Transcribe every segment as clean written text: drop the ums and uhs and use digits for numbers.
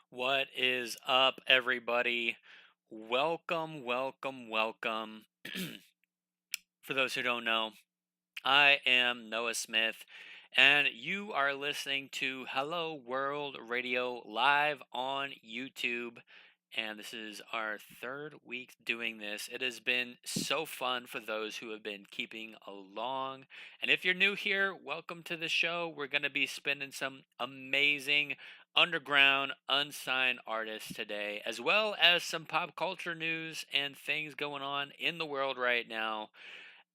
What is up, everybody? Welcome, welcome, welcome. For those who don't know, I am Noah Smith, and you are listening to Hello World Radio live on YouTube. And this is our third week doing this. It has been so fun for those who have been keeping along. And if you're new here, welcome to the show. We're going to be spinning some amazing underground unsigned artists today, as well as some pop culture news and things going on in the world right now.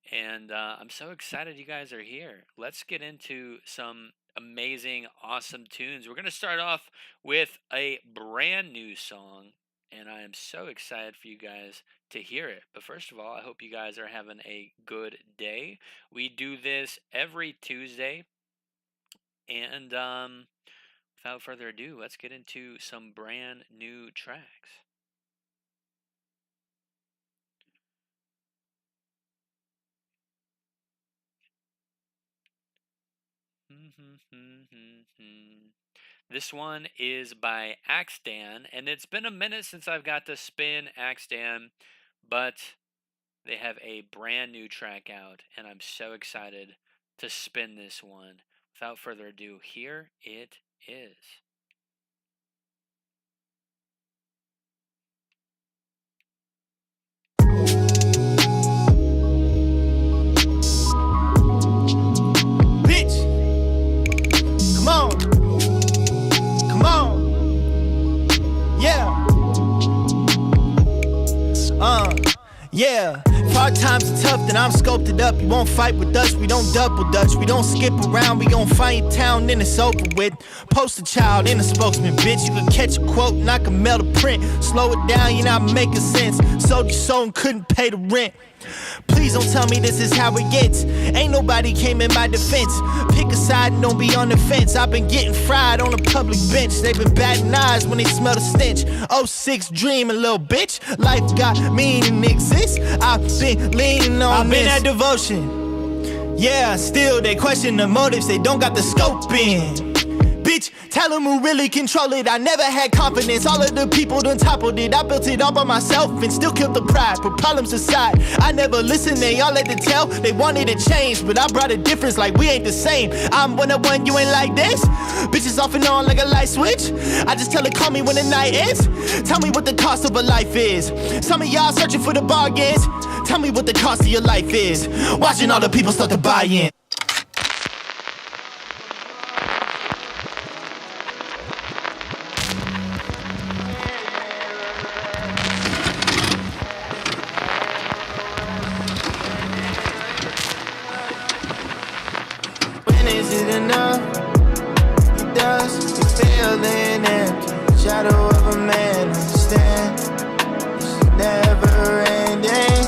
And I'm so excited you guys are here. Let's get into some amazing, awesome tunes. We're going to start off with a brand new song, and I am so excited for you guys to hear it. But first of all, I hope you guys are having a good day. We do this every Tuesday, and without further ado, let's get into some brand new tracks. This one is by Axdan, and it's been a minute since I've got to spin Axdan, but they have a brand new track out, and I'm so excited to spin this one. Without further ado, here it is. Bitch, come on, come on, yeah, yeah. If hard times are tough, then I'm sculpted up. You won't fight with us, we don't double dutch. We don't skip around, we gon' find your town, then it's over with. Poster child and a spokesman, bitch. You can catch a quote and I can mail a print. Slow it down, you're not making sense. Sold your soul and couldn't pay the rent. Please don't tell me this is how it gets. Ain't nobody came in my defense. Pick a side and don't be on the fence. I've been getting fried on a public bench. They've been batting eyes when they smell the stench. '06 dreaming, little bitch. Life got meaning exists. I've been leaning on I've been that devotion. Yeah, still they question the motives. They don't got the scope in. Bitch, tell them who really control it. I never had confidence. All of the people done toppled it. I built it all by myself and still killed the pride. Put problems aside, I never listened. They all let it tell. They wanted to change, but I brought a difference like we ain't the same. I'm 101, you ain't like this. Bitches off and on like a light switch. I just tell her call me when the night ends. Tell me what the cost of a life is. Some of y'all searching for the bargains. Tell me what the cost of your life is. Watching all the people start to buy in. Enough, it does, you're feeling empty. Shadow of a man, understand, it's never ending.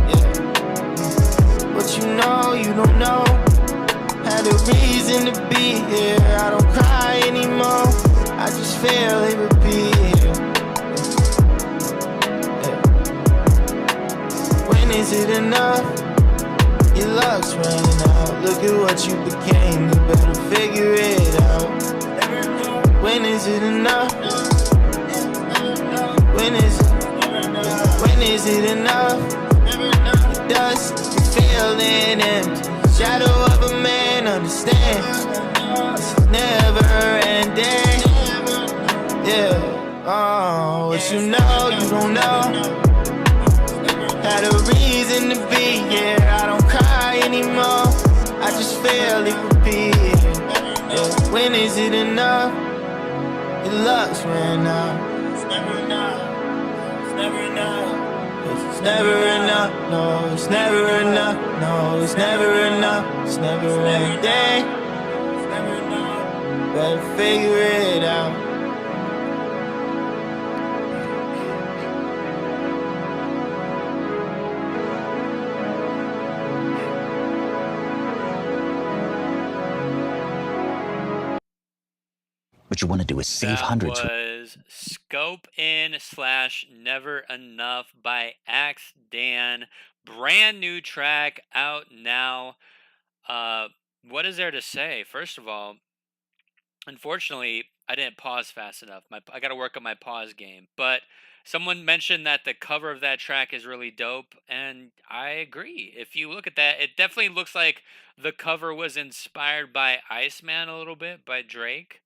Yeah. What you don't know. Had a reason to be here. I don't cry anymore. I just feel it would be here. Yeah. When is it enough? Your luck's running out. Look at what you became. You better figure it out. When is it enough? When is it enough? It does, you're feeling empty. Shadow of a man, understand. It's never ending. Yeah. Oh, what you know, you don't know. Had a reason to be here. I don't cry anymore. I just feel it would be here. Yeah. When is it enough? Your luck's ran out. It's never enough. It's never enough. It's never enough. No, it's never enough. No, it's never enough. It's never ending. It's never enough. Better figure it out. What you want to do is save hundreds. That was Scope In slash Never Enough by Axe Dan. Brand new track out now. What is there to say? First of all, unfortunately, I didn't pause fast enough. I got to work on my pause game. But someone mentioned that the cover of that track is really dope, and I agree. If you look at that, it definitely looks like the cover was inspired by Iceman a little bit by Drake.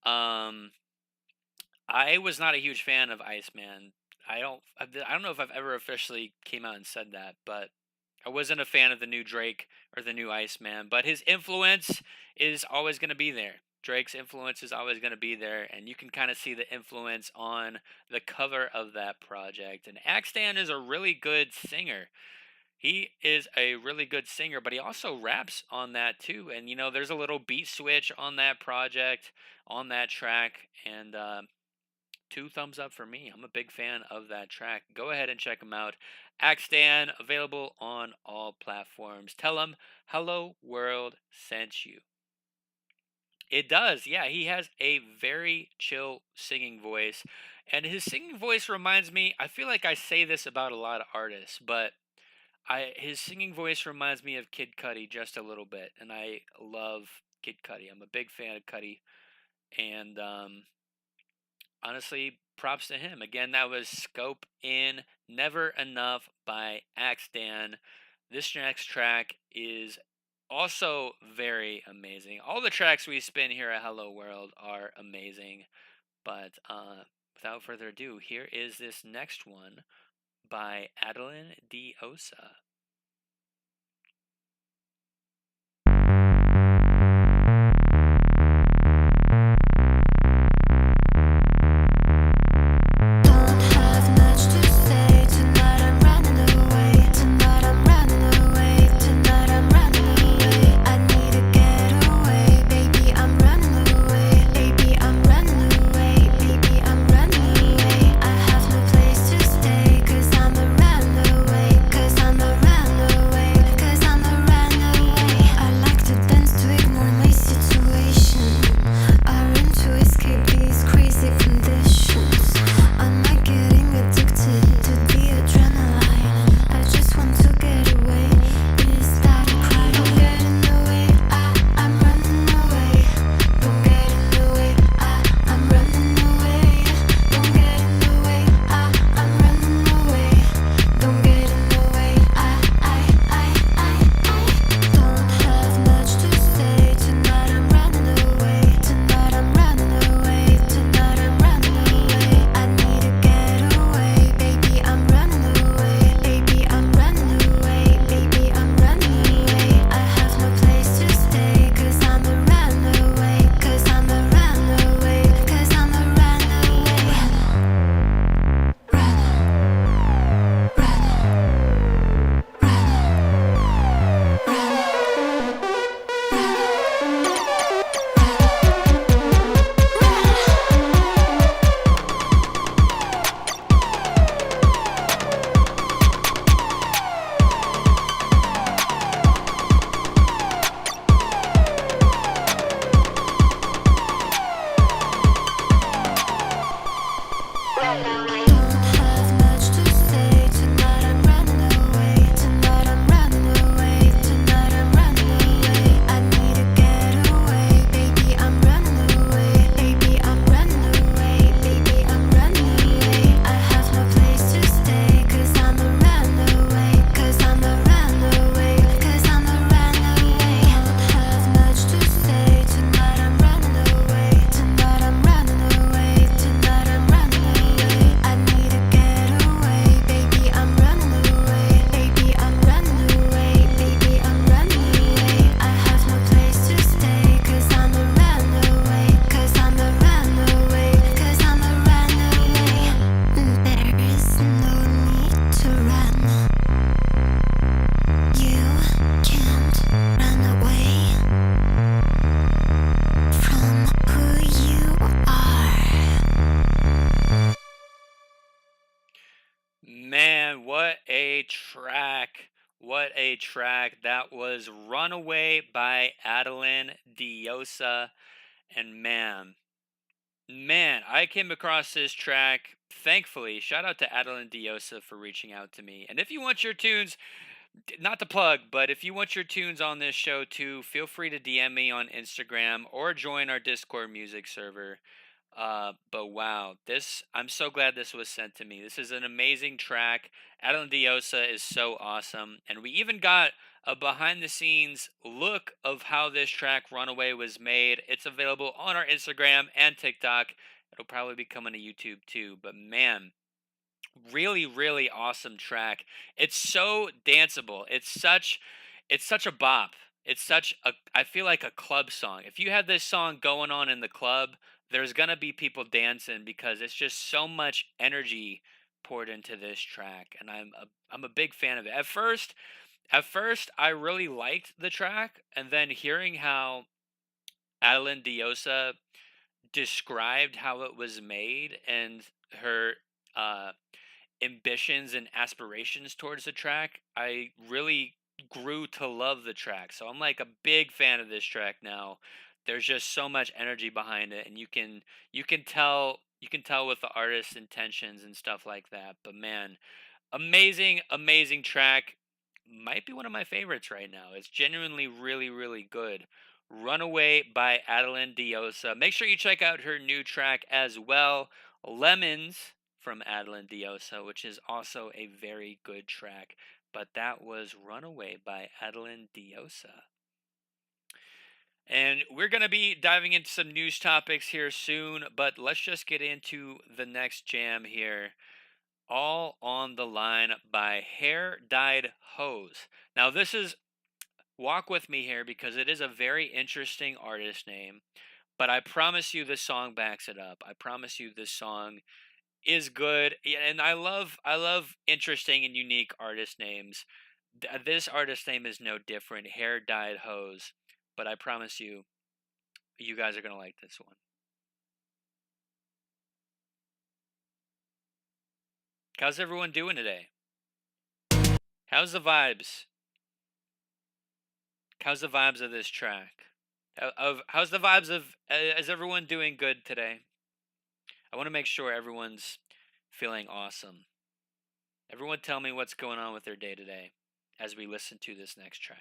Um, I was not a huge fan of Iceman. I don't know if I've ever officially came out and said that, but I wasn't a fan of the new Drake or the new Iceman, but his influence is always going to be there. Drake's influence is always going to be there, and you can kind of see the influence on the cover of that project. And Axtan is a really good singer. He is a really good singer, but he also raps on that too. And there's a little beat switch on that project, on that track, and two thumbs up for me. I'm a big fan of that track. Go ahead and check him out. Axtan, available on all platforms. Tell him Hello World sent you. It does. Yeah, he has a very chill singing voice. And his singing voice reminds me, I feel like I say this about a lot of artists, but his singing voice reminds me of Kid Cudi just a little bit. And I love Kid Cudi. I'm a big fan of Cudi. And honestly, props to him. Again, that was Scope In Never Enough by Axdan. This next track is also very amazing. All the tracks we spin here at Hello World are amazing. But without further ado, here is this next one by Adeline Diosa. Don't have much to say. Tonight I'm running away. Tonight I'm running away. Tonight I'm running away. I need to get away. Baby, I'm running away. Baby, I'm running away. Baby, I'm running away. I have no place to stay. Cause I'm a runaway. Cause I'm a runaway. Cause I'm a runaway. I like to dance to ignore my situation. I run to escape these crazy conditions. Am I getting addicted to the adrenaline? I just want to get away. Is that a crime? Don't get in the way. I'm running away. Don't get in the way. I'm running away. Don't get in the way. I'm running away. Don't get in the way. I don't have much to say. Tonight I'm running away. Tonight I'm running away. Tonight I'm running away. I need to get away. Baby, I'm running away. Baby, I'm running away. Baby, I'm running away. I have no place to stay. Cause I'm a runaway. Cause I'm a runaway. Cause I'm a runaway. Don't have much to say. Tonight I'm running away. Tonight I'm running away. Tonight I'm running away. I need to get away. Baby, I'm running away. Baby, I'm running away. Baby, I'm running away. I have no place to stay. Cause I'm a runaway. Cause I'm a runaway. Cause I'm a runaway. Don't have much to say. Tonight I'm running away. Tonight I'm running away. Tonight I'm running away. I need to get away. Baby, I'm running away. Baby, I'm running away. Baby, I'm running away. I have no place to stay. Cause I'm a runaway. Cause I'm a runaway. Cause I'm a runaway. There is no need to run. You can't run away from who you are. Man, what a track. What a track. That was Runaway by Adeline Diosa. And man, I came across this track. Thankfully, shout out to Adeline Diosa for reaching out to me. And if you want your tunes not to plug, but if you want your tunes on this show too, feel free to DM me on Instagram or join our Discord music server. But wow, this I'm so glad this was sent to me. This is an amazing track. Adeline Diosa is so awesome, and we even got a behind the scenes look of how this track Runaway was made. It's available on our Instagram and TikTok. It'll probably be coming to YouTube too. But man, really really awesome track. It's so danceable. It's such a bop. It's such a I feel like a club song. If you have this song going on in the club, there's going to be people dancing because it's just so much energy poured into this track, and I'm a big fan of it. At first I really liked the track, and then hearing how Adeline Diosa described how it was made and her uh ambitions and aspirations towards the track, I really grew to love the track. So I'm like a big fan of this track now. There's just so much energy behind it, and you can tell with the artist's intentions and stuff like that. But man, amazing, amazing track. Might be one of my favorites right now. It's genuinely really, really good. Runaway by Adeline Diosa. Make sure you check out her new track as well, Lemons from Adeline Diosa, which is also a very good track. But that was Runaway by Adeline Diosa. And we're going to be diving into some news topics here soon, but let's just get into the next jam here. All on the Line by Hair Dyed Hose. Now, walk with me here because it is a very interesting artist name, but I promise you this song backs it up. I promise you this song is good, and I love interesting and unique artist names. This artist name is no different, Hair Dyed Hose, but I promise you, you guys are going to like this one. How's everyone doing today? How's the vibes? How's the vibes of this track? How's the vibes of is everyone doing good today? I want to make sure everyone's feeling awesome. Everyone tell me what's going on with their day today as we listen to this next track.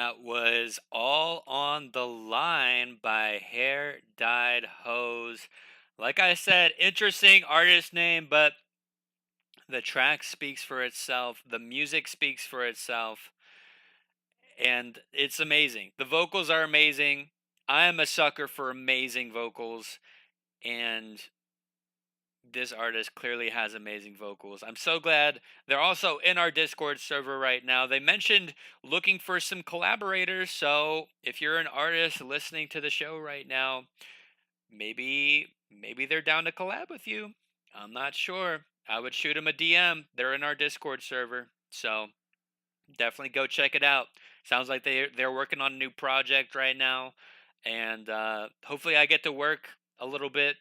That was All on the Line by Hair Dyed Hose. Like I said, interesting artist name, but the track speaks for itself. The music speaks for itself. And it's amazing. The vocals are amazing. I am a sucker for amazing vocals. And this artist clearly has amazing vocals. I'm so glad they're also in our Discord server right now. They mentioned looking for some collaborators, so if you're an artist listening to the show right now, maybe they're down to collab with you. I'm not sure. I would shoot them a DM. They're in our Discord server. So, definitely go check it out. Sounds like they're working on a new project right now, and hopefully I get to work a little bit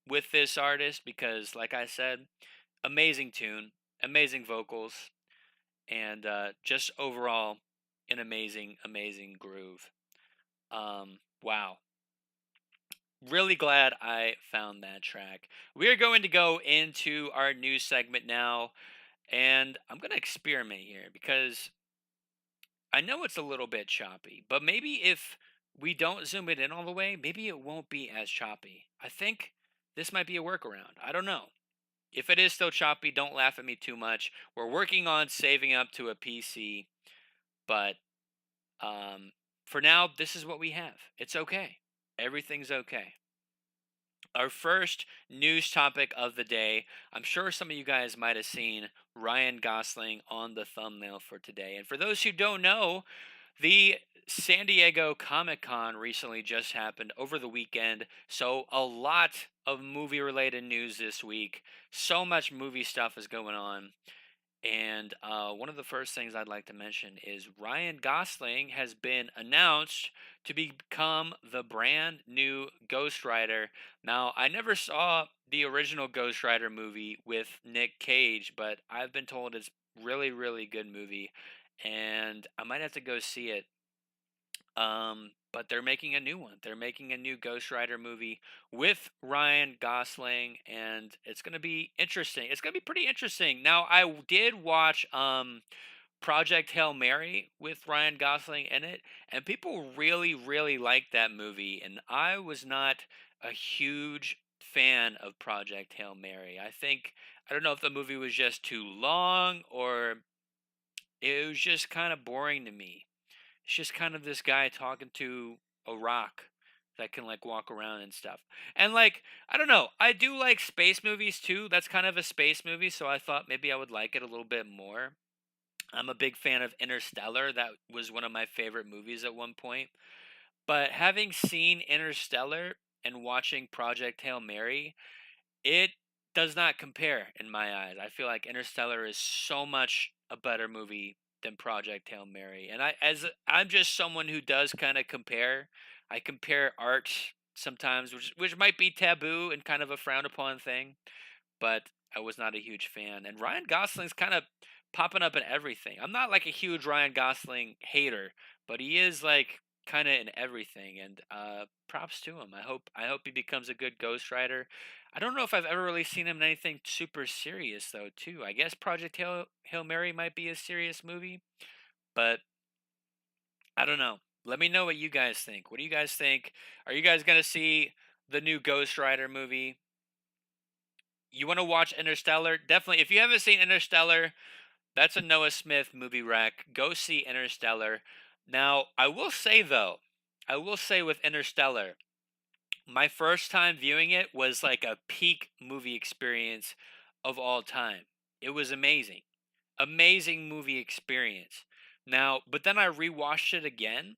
with this artist because, like I said, amazing tune, amazing vocals, and just overall an amazing groove. Wow. Really glad I found that track. We are going to go into our news segment now, and I'm going to experiment here because I know it's a little bit choppy, but maybe if we don't zoom it in all the way, maybe it won't be as choppy. I think this might be a workaround. I don't know. If it is still choppy, don't laugh at me too much. We're working on saving up to a PC, but um, for now, this is what we have. It's okay. Everything's okay. Our first news topic of the day. I'm sure some of you guys might have seen Ryan Gosling on the thumbnail for today. And for those who don't know, the San Diego Comic Con recently just happened over the weekend, so a lot of movie related news this week. So much movie stuff is going on. And one of the first things I'd like to mention is Ryan Gosling has been announced to become the brand new Ghost Rider. Now, I never saw the original Ghost Rider movie with Nick Cage, but I've been told it's really good movie, and I might have to go see it. But they're making a new one. They're making a new Ghost Rider movie with Ryan Gosling, and it's gonna be interesting. It's gonna be pretty interesting. Now, did watch Project Hail Mary with Ryan Gosling in it, and people really liked that movie, and I was not a huge fan of Project Hail Mary. I don't know if the movie was just too long or it was just kind of boring to me. It's just kind of this guy talking to a rock that can like walk around and stuff. And like, I don't know, I do like space movies too. That's kind of a space movie, so I thought maybe I would like it a little bit more. I'm a big fan of Interstellar. That was one of my favorite movies at one point. But having seen Interstellar and watching Project Hail Mary, it does not compare in my eyes. I feel like Interstellar is so much a better movie than Project Hail Mary. And I'm just someone who does kind of compare. I compare art sometimes, which might be taboo and kind of a frowned upon thing, but I was not a huge fan. And Ryan Gosling's kind of popping up in everything. I'm not like a huge Ryan Gosling hater, but he is like kind of in everything. And props to him. I hope he becomes a good Ghost Rider. I don't know if I've ever really seen him in anything super serious though. Too. I guess Project Hail Mary might be a serious movie, but I don't know. Let me know what you guys think. What do you guys think? Are you guys gonna see the new Ghost Rider movie? You want to watch Interstellar? Definitely. If you haven't seen Interstellar, that's a Noah Smith movie rec. Go see Interstellar. Now, I will say though, I will say with Interstellar, my first time viewing it was like a peak movie experience of all time. It was amazing. Amazing movie experience. Now, but then I rewatched it again,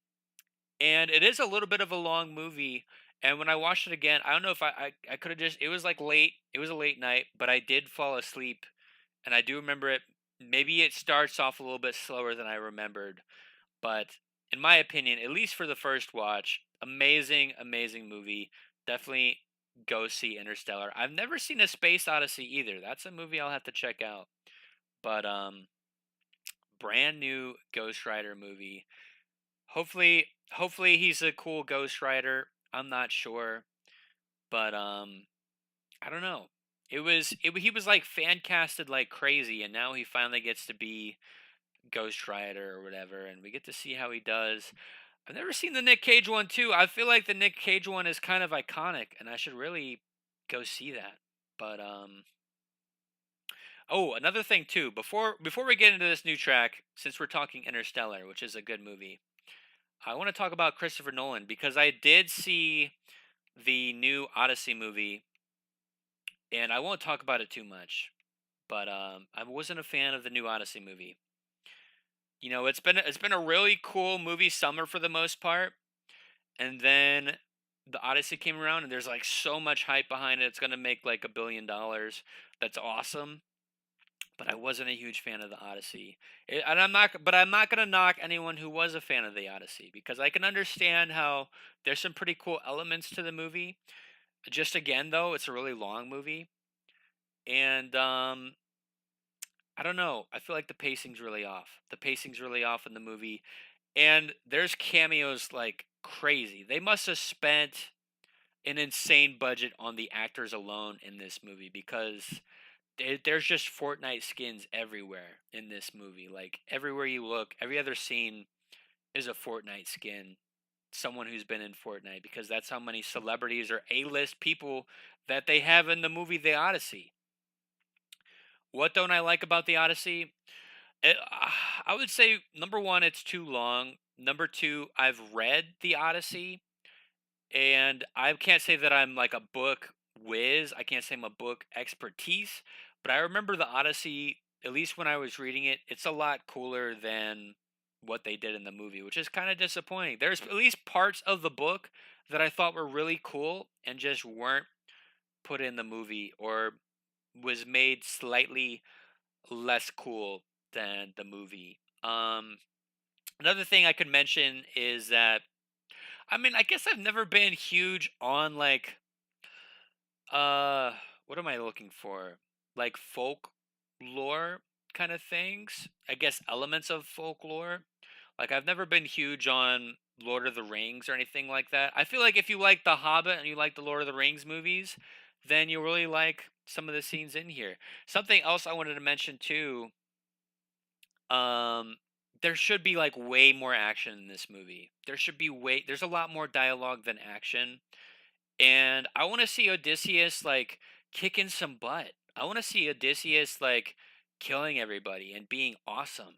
and it is a little bit of a long movie. And when I watched it again, I don't know if I could have just, it was like late, it was a late night, but I did fall asleep. And I do remember it, maybe it starts off a little bit slower than I remembered. But in my opinion, at least for the first watch, amazing movie. Definitely go see Interstellar. I've never seen A Space Odyssey either. That's a movie I'll have to check out. But brand new Ghost Rider movie. Hopefully he's a cool Ghost Rider. I'm not sure, but I don't know. He was like fan casted like crazy, and now he finally gets to be Ghost Rider or whatever, and we get to see how he does. I've never seen the Nick Cage one too. I feel like the Nick Cage one is kind of iconic, and I should really go see that. But oh, another thing too. Before we get into this new track, since we're talking Interstellar, which is a good movie, I want to talk about Christopher Nolan because I did see the new Odyssey movie, and I won't talk about it too much. But I wasn't a fan of the new Odyssey movie. You know, it's been a really cool movie summer for the most part, and then the Odyssey came around, and there's like so much hype behind it. It's gonna make like $1 billion. That's awesome. But I wasn't a huge fan of the Odyssey, and I'm not gonna knock anyone who was a fan of the Odyssey because I can understand how there's some pretty cool elements to the movie. Just again though, it's a really long movie, and I don't know. I feel like the pacing's really off. The pacing's really off in the movie, and there's cameos like crazy. They must have spent an insane budget on the actors alone in this movie because there's just Fortnite skins everywhere in this movie. Like everywhere you look, every other scene is a Fortnite skin. Someone who's been in Fortnite because that's how many celebrities or A-list people that they have in the movie The Odyssey. What don't I like about The Odyssey? It, I would say number one, it's too long. Number two, I've read The Odyssey, and I can't say that I'm like a book whiz. I can't say I'm a book expertise, but I remember The Odyssey, at least when I was reading it, it's a lot cooler than what they did in the movie, which is kind of disappointing. There's at least parts of the book that I thought were really cool and just weren't put in the movie or was made slightly less cool than the movie. Another thing I could mention is that I guess I've never been huge on like what am I looking for? Like folklore kind of things. I guess elements of folklore. Like I've never been huge on Lord of the Rings or anything like that. I feel like if you like The Hobbit and you like the Lord of the Rings movies, then you really like some of the scenes in here. Something else I wanted to mention too, there should be like way more action in this movie. There's a lot more dialogue than action. And I want to see Odysseus like kicking some butt. I want to see Odysseus like killing everybody and being awesome.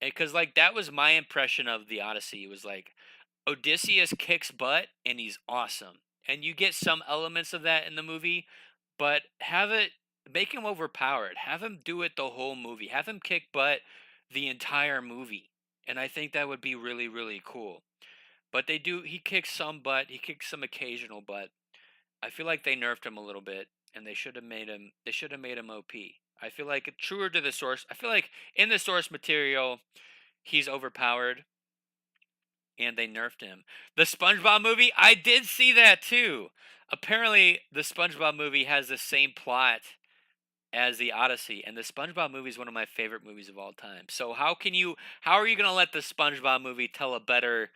Because like that was my impression of the Odyssey. It was like Odysseus kicks butt and he's awesome. And you get some elements of that in the movie, but make him overpowered. Have him do it the whole movie. Have him kick butt the entire movie. And I think that would be really, really cool. But he kicks some butt, he kicks some occasional butt. I feel like they nerfed him a little bit and they should have made him OP. I feel like truer to the source. I feel like in the source material he's overpowered and they nerfed him. The SpongeBob movie, I did see that too. Apparently, the SpongeBob movie has the same plot as the Odyssey, and the SpongeBob movie is one of my favorite movies of all time. So how are you going to let the SpongeBob movie tell a better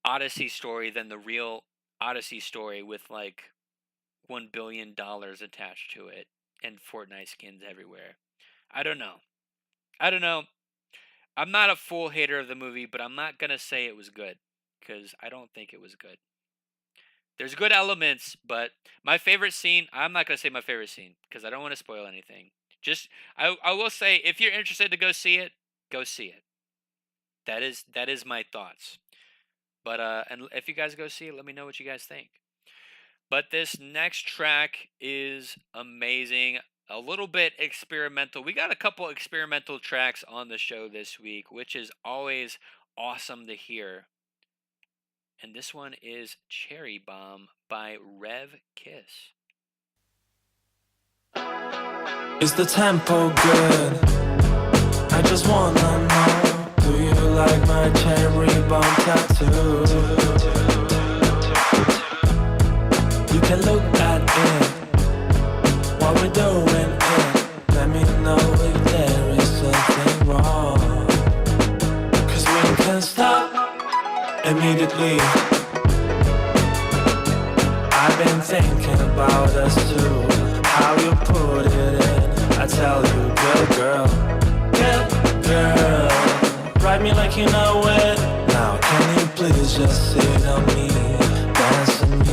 Odyssey story than the real Odyssey story with like $1 billion attached to it and Fortnite skins everywhere? I don't know. I don't know. I'm not a full hater of the movie, but I'm not going to say it was good because I don't think it was good. There's good elements, but my favorite scene, I'm not going to say my favorite scene because I don't want to spoil anything. I will say if you're interested to go see it, go see it. That is my thoughts. But and if you guys go see it, let me know what you guys think. But this next track is amazing. A little bit experimental. We got a couple experimental tracks on the show this week, which is always awesome to hear. And this one is Cherry Bomb by Rev Kiss. Is the tempo good? I just wanna know, do you like my cherry bomb tattoo? You can look at it while we're doing it. Let me know if there is something wrong, 'cause we can stop immediately. I've been thinking about us too, how you put it in. I tell you, good girl, good girl. me like you know it. Now can you please just sit on me, dance with me?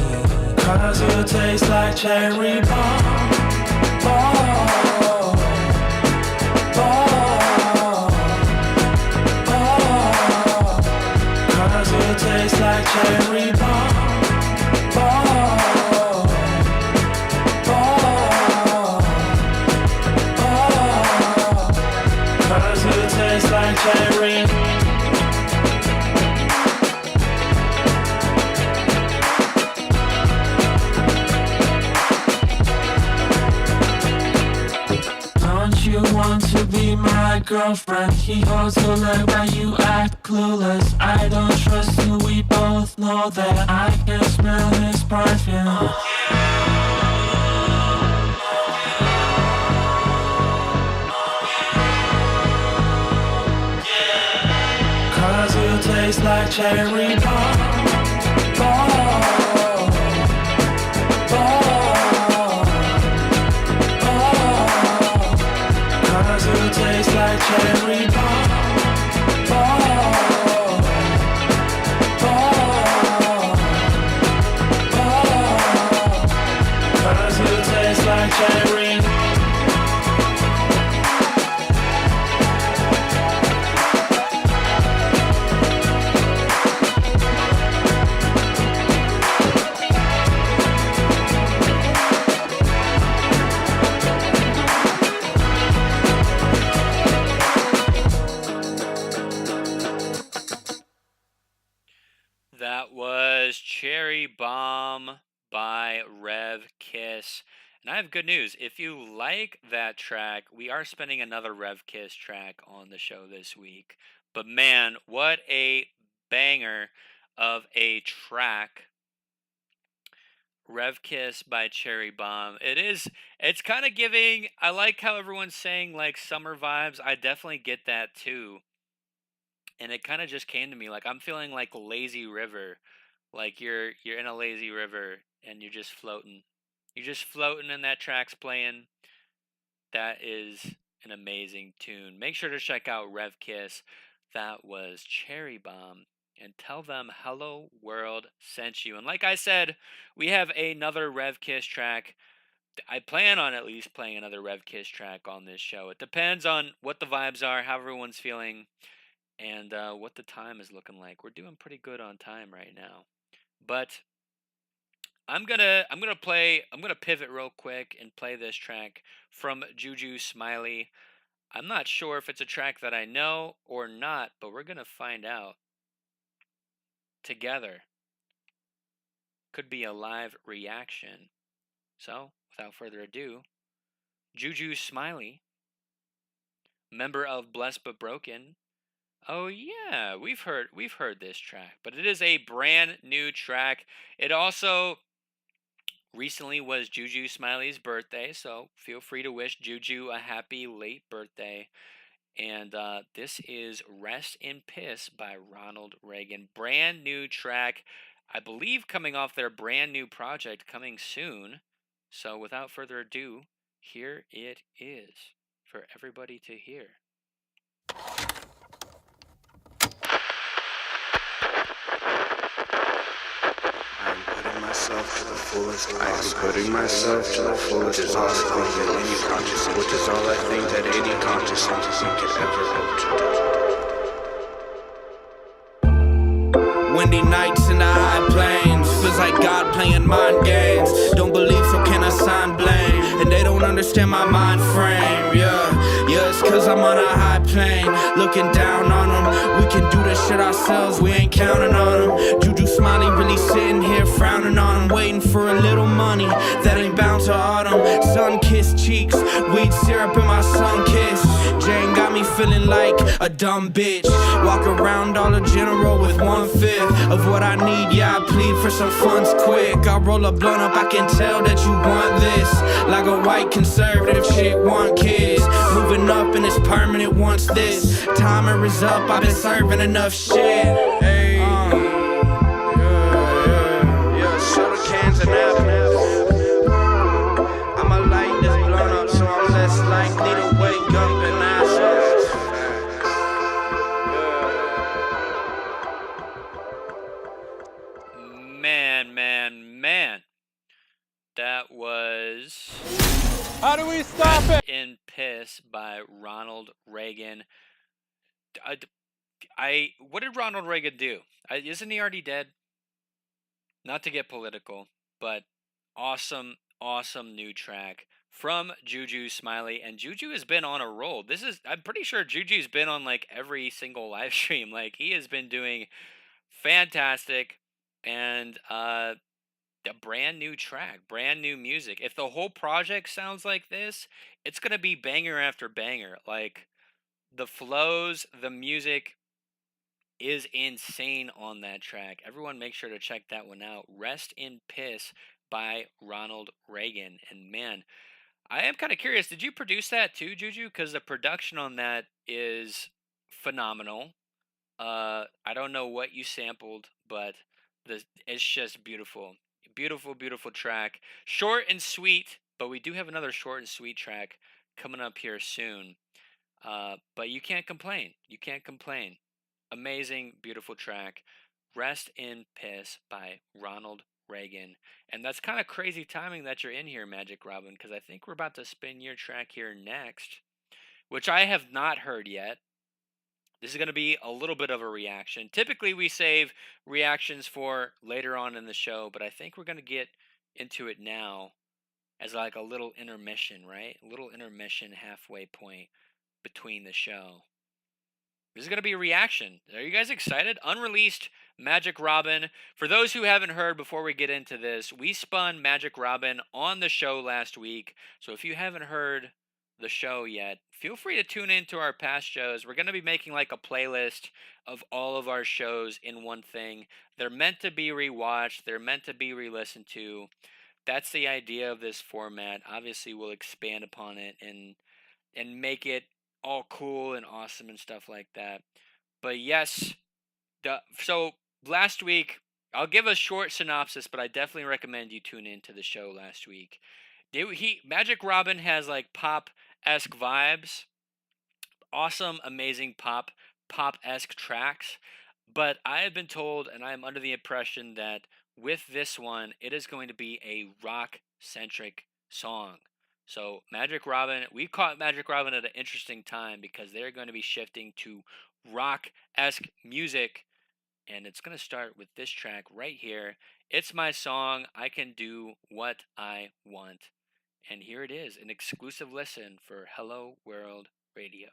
Cause you taste like cherry bomb. Oh, oh, oh. Cause you taste like cherry bomb. Oh, oh, oh. Cause you taste like cherry. You want to be my girlfriend. He holds your leg while you act clueless. I don't trust you, we both know that. I can smell his perfume. Cause you taste like cherry bomb. Oh, oh, oh. Cause you taste like cherry bomb. Oh, oh, oh. Cause you taste like cherry. That was Cherry Bomb by Rev Kiss. And I have good news. If you like that track, we are spinning another Rev Kiss track on the show this week. But man, what a banger of a track. Rev Kiss by Cherry Bomb. It's kind of giving, I like how everyone's saying like summer vibes. I definitely get that too. And it kind of just came to me like I'm feeling like lazy river, like you're in a lazy river and you're just floating. You're just floating and that track's playing. That is an amazing tune. Make sure to check out Rev Kiss. That was Cherry Bomb. And tell them Hello World sent you. And like I said, we have another Rev Kiss track. I plan on at least playing another Rev Kiss track on this show. It depends on what the vibes are, how everyone's feeling, and what the time is looking like. We're doing pretty good on time right now. But I'm gonna pivot real quick and play this track from Juju Smiley. I'm not sure if it's a track that I know or not, but we're gonna find out together. Could be a live reaction. So, without further ado, Juju Smiley, member of Blessed But Broken. Oh yeah, we've heard this track, but it is a brand new track. It also recently was Juju Smiley's birthday, so feel free to wish Juju a happy late birthday. And this is Rest in Piss by Ronald Reagan. Brand new track, I believe coming off their brand new project coming soon. So without further ado, here it is for everybody to hear. Myself to the fullest. I am putting myself to the fullest. Which is all I think that any conscious, which is all I think that any conscious entity could ever hope to do. Windy nights in the high plains, feels like God playing mind games. Don't believe, so can assign blame, and they don't understand my mind frame. Yeah, it's cause I'm on a high plane, looking down on them. We can do this shit ourselves, we ain't counting on them. Juju Smiley really sitting here frowning on them, waiting for a little money that ain't bound to autumn. Sun-kissed cheeks, weed syrup in my sun kiss. Jane got me feeling like a dumb bitch. Walk around Dollar General with 1/5 of what I need. Yeah, I plead for some funds quick. I roll a blunt up, I can tell that you want this. Like a white conservative shit, want kids. Moving up and it's permanent once this timer is up. I've been serving enough shit. Hey, yeah, soda cans and apples. I'ma light this blunt up so I'm less likely to wake up and ask. by Ronald Reagan. What did Ronald Reagan do? Isn't he already dead? Not to get political, but awesome, awesome new track from Juju Smiley. And Juju has been on a roll. I'm pretty sure Juju's been on like every single live stream. Like he has been doing fantastic. And a brand new track, brand new music. If the whole project sounds like this, it's going to be banger after banger. Like the flows, the music is insane on that track. Everyone make sure to check that one out. Rest in Piss by Ronald Reagan. And man, I am kind of curious, did you produce that too, Juju? Because the production on that is phenomenal. I don't know what you sampled, but it's just beautiful. Beautiful, beautiful track. Short and sweet, but we do have another short and sweet track coming up here soon. But you can't complain. You can't complain. Amazing, beautiful track. Rest in Piss by Ronald Reagan. And that's kind of crazy timing that you're in here, Magic Robin, because I think we're about to spin your track here next, which I have not heard yet. This is going to be a little bit of a reaction. Typically, we save reactions for later on in the show, but I think we're going to get into it now as like a little intermission, right? A little intermission halfway point between the show. This is going to be a reaction. Are you guys excited? Unreleased Magic Robin. For those who haven't heard, before we get into this, we spun Magic Robin on the show last week. So if you haven't heard the show yet, feel free to tune into our past shows. We're going to be making like a playlist of all of our shows in one thing. They're meant to be rewatched. They're meant to be re-listened to. That's the idea of this format. Obviously, we'll expand upon it and make it all cool and awesome and stuff like that. But yes, so last week, I'll give a short synopsis, but I definitely recommend you tune into the show last week. Magic Robin has like pop-esque vibes, awesome, amazing pop-esque tracks. But I have been told, and I am under the impression that with this one, it is going to be a rock-centric song. So Magic Robin, we caught Magic Robin at an interesting time because they're going to be shifting to rock-esque music. And it's going to start with this track right here. It's my song, I Can Do What I Want. And here it is, an exclusive listen for Hello World Radio.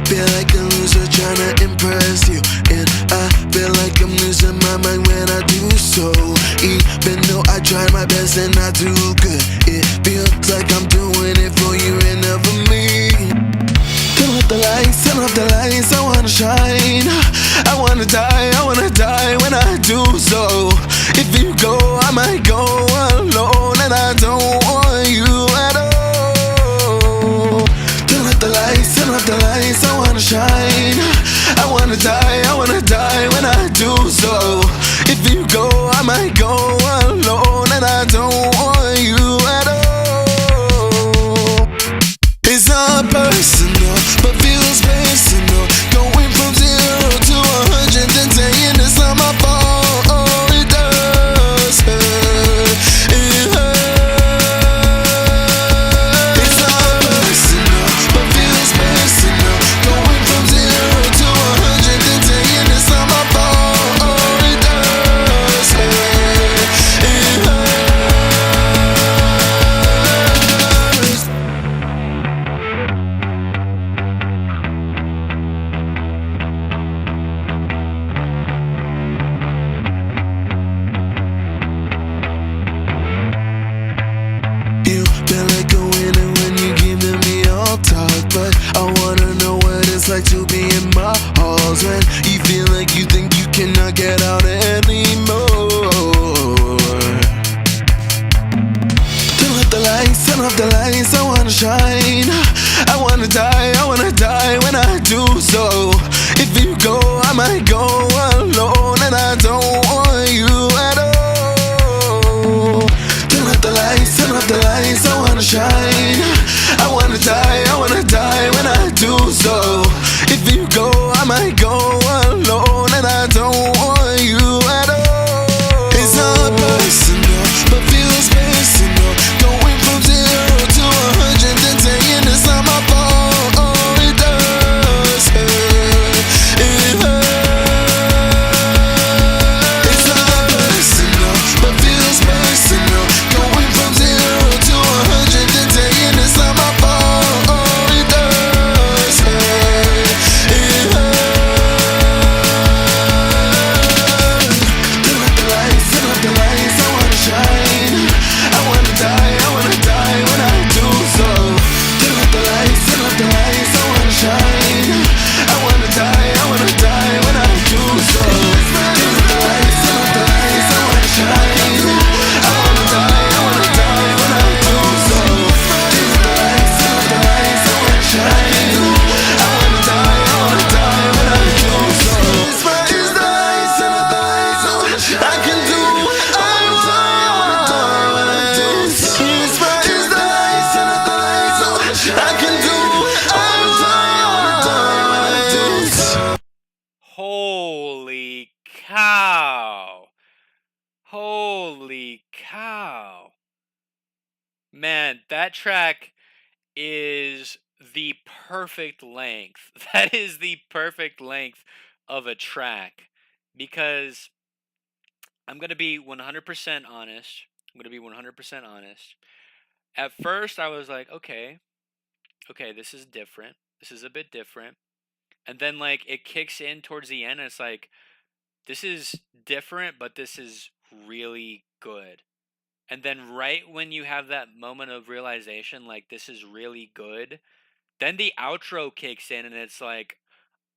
Feel like a loser trying to impress you, and I feel like I'm losing my mind when I do so. Even though I try my best and I do good, it feels like I'm doing it for you and not for me. Turn off the lights, I wanna shine. I wanna die when I do so. If you go, I might go alone, and I don't want you at all. Turn off the lights, I wanna shine. I wanna die when I do so. If you go, I might go alone, and I don't want you at all. It's not personal, but feels personal. Going from 0 to 100 and saying it's not my fault. Oh, it does hurt. It hurts. It's not personal, but feels personal. Going from 0 to 100 and saying it's not my fault. Oh, it does hurt. It hurts. You feel like a winner when you're giving me all talk, but I wanna know what it's like to be in my halls when you feel like you think you cannot get out anymore. Turn off the lights, I wanna shine. I wanna die when I do so. If you go, I might go alone, and I don't want you at all. Turn off the lights, I wanna shine. I wanna die Man, that track is the perfect length. That is the perfect length of a track because I'm going to be 100% honest. I'm going to be 100% honest. At first, I was like, okay, this is different. This is a bit different. And then, like, it kicks in towards the end, and it's like, this is different, but this is really good. And then, right when you have that moment of realization, like, this is really good, then the outro kicks in, and it's like,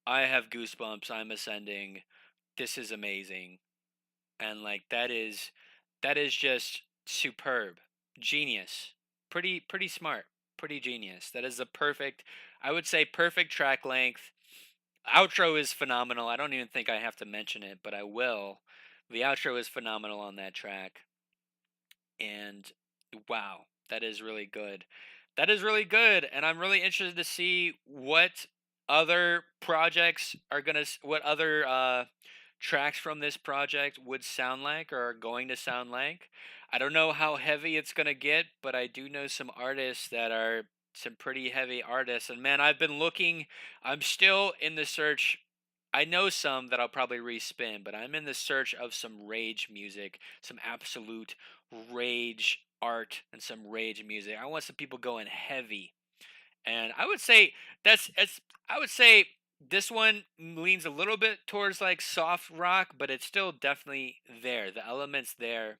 I have goosebumps. I'm ascending. This is amazing. And like that is just superb. Genius. Pretty smart. Pretty genius. That is the perfect, I would say, perfect track length. Outro is phenomenal. I don't even think I have to mention it, but I will. The outro is phenomenal on that track. And wow, that is really good. That is really good, and I'm really interested to see what other projects are gonna, what other tracks from this project would sound like or are going to sound like. I don't know how heavy it's gonna get, but I do know some artists that are some pretty heavy artists. And man, I've been looking. I'm still in the search. I know some that I'll probably respin, but I'm in the search of some rage music, some absolute rage art and some rage music. I want some people going heavy. And I would say I would say this one leans a little bit towards like soft rock, but it's still definitely there. The elements there,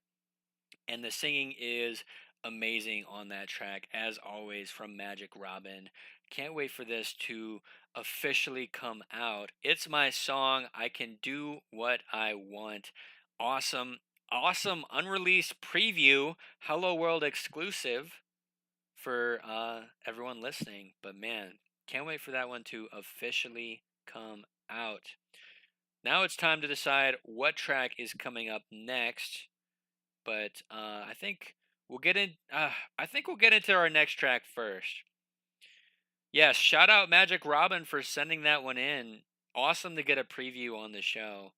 and the singing is amazing on that track as always from Magic Robin. Can't wait for this to officially come out. It's my song. I can do what I want. Awesome, awesome unreleased preview, Hello World exclusive for everyone listening. But man, can't wait for that one to officially come out. Now it's time to decide what track is coming up next. But I think we'll get in. I think we'll get into our next track first. Yes, shout out Magic Robin for sending that one in. Awesome to get a preview on the show.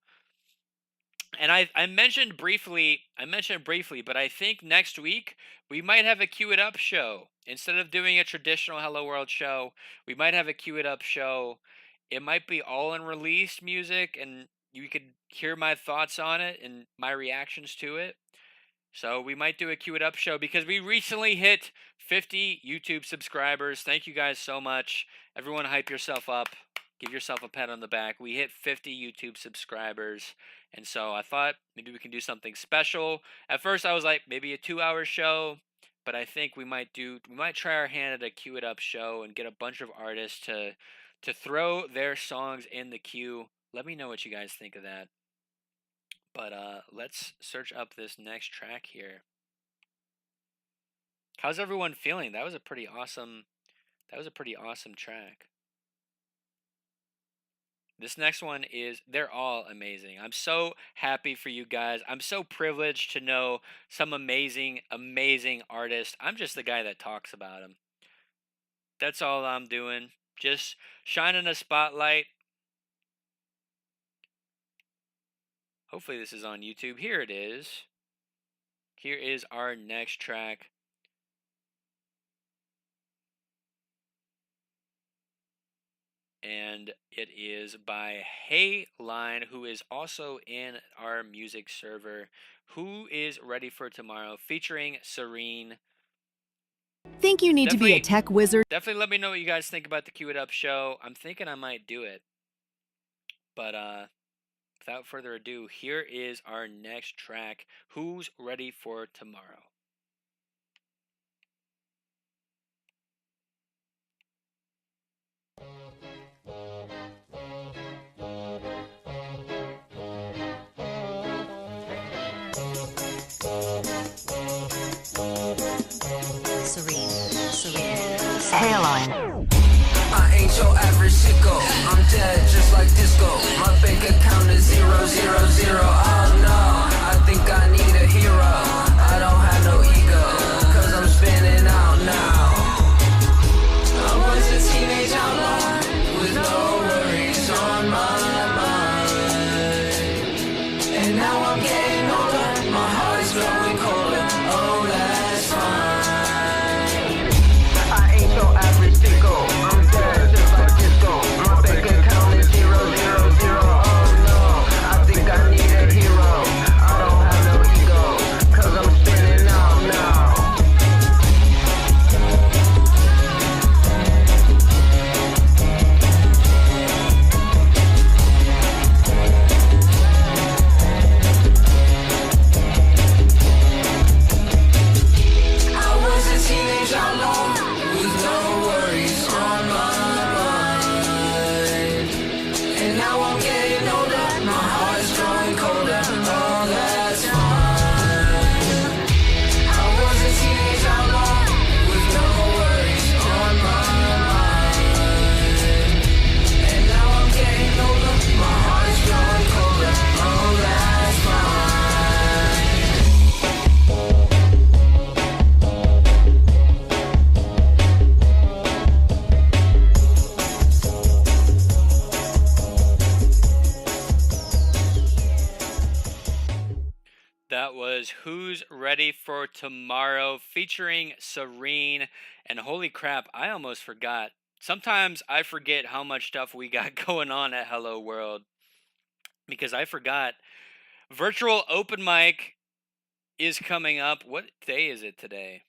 And I mentioned briefly, but I think next week we might have a Cue It Up show. Instead of doing a traditional Hello World show, we might have a Cue It Up show. It might be all unreleased music, and you could hear my thoughts on it and my reactions to it. So we might do a Cue It Up show because we recently hit 50 YouTube subscribers. Thank you guys so much. Everyone hype yourself up. Give yourself a pat on the back. We hit 50 YouTube subscribers. And so I thought maybe we can do something special. At first I was like maybe a 2-hour show, but I think we might try our hand at a Cue It Up show and get a bunch of artists to throw their songs in the queue. Let me know what you guys think of that. But let's search up this next track here. How's everyone feeling? That was a pretty awesome track. This next one they're all amazing. I'm so happy for you guys. I'm so privileged to know some amazing, amazing artists. I'm just the guy that talks about them. That's all I'm doing. Just shining a spotlight. Hopefully this is on YouTube. Here it is. Here is our next track. And it is by Hayline, who is also in our music server. Who is Ready for Tomorrow, featuring Serene. Think you need to be a tech wizard? Definitely let me know what you guys think about the Cue It Up show. I'm thinking I might do it. But without further ado, here is our next track. Who's Ready for Tomorrow? Hayline. I ain't your average sicko. I'm dead just like disco. My bank account is 000. Oh no, I think I need a hero. I don't have no ego, cause I'm spinning out now. I was a teenage outlaw with no worries on my mind. And now I'm getting older, my heart's growing colder. Oh, that's fine. was Who's Ready for Tomorrow featuring Serene. And holy crap, I almost forgot. Sometimes I forget how much stuff we got going on at Hello World because I forgot. Virtual open mic is coming up. What day is it today?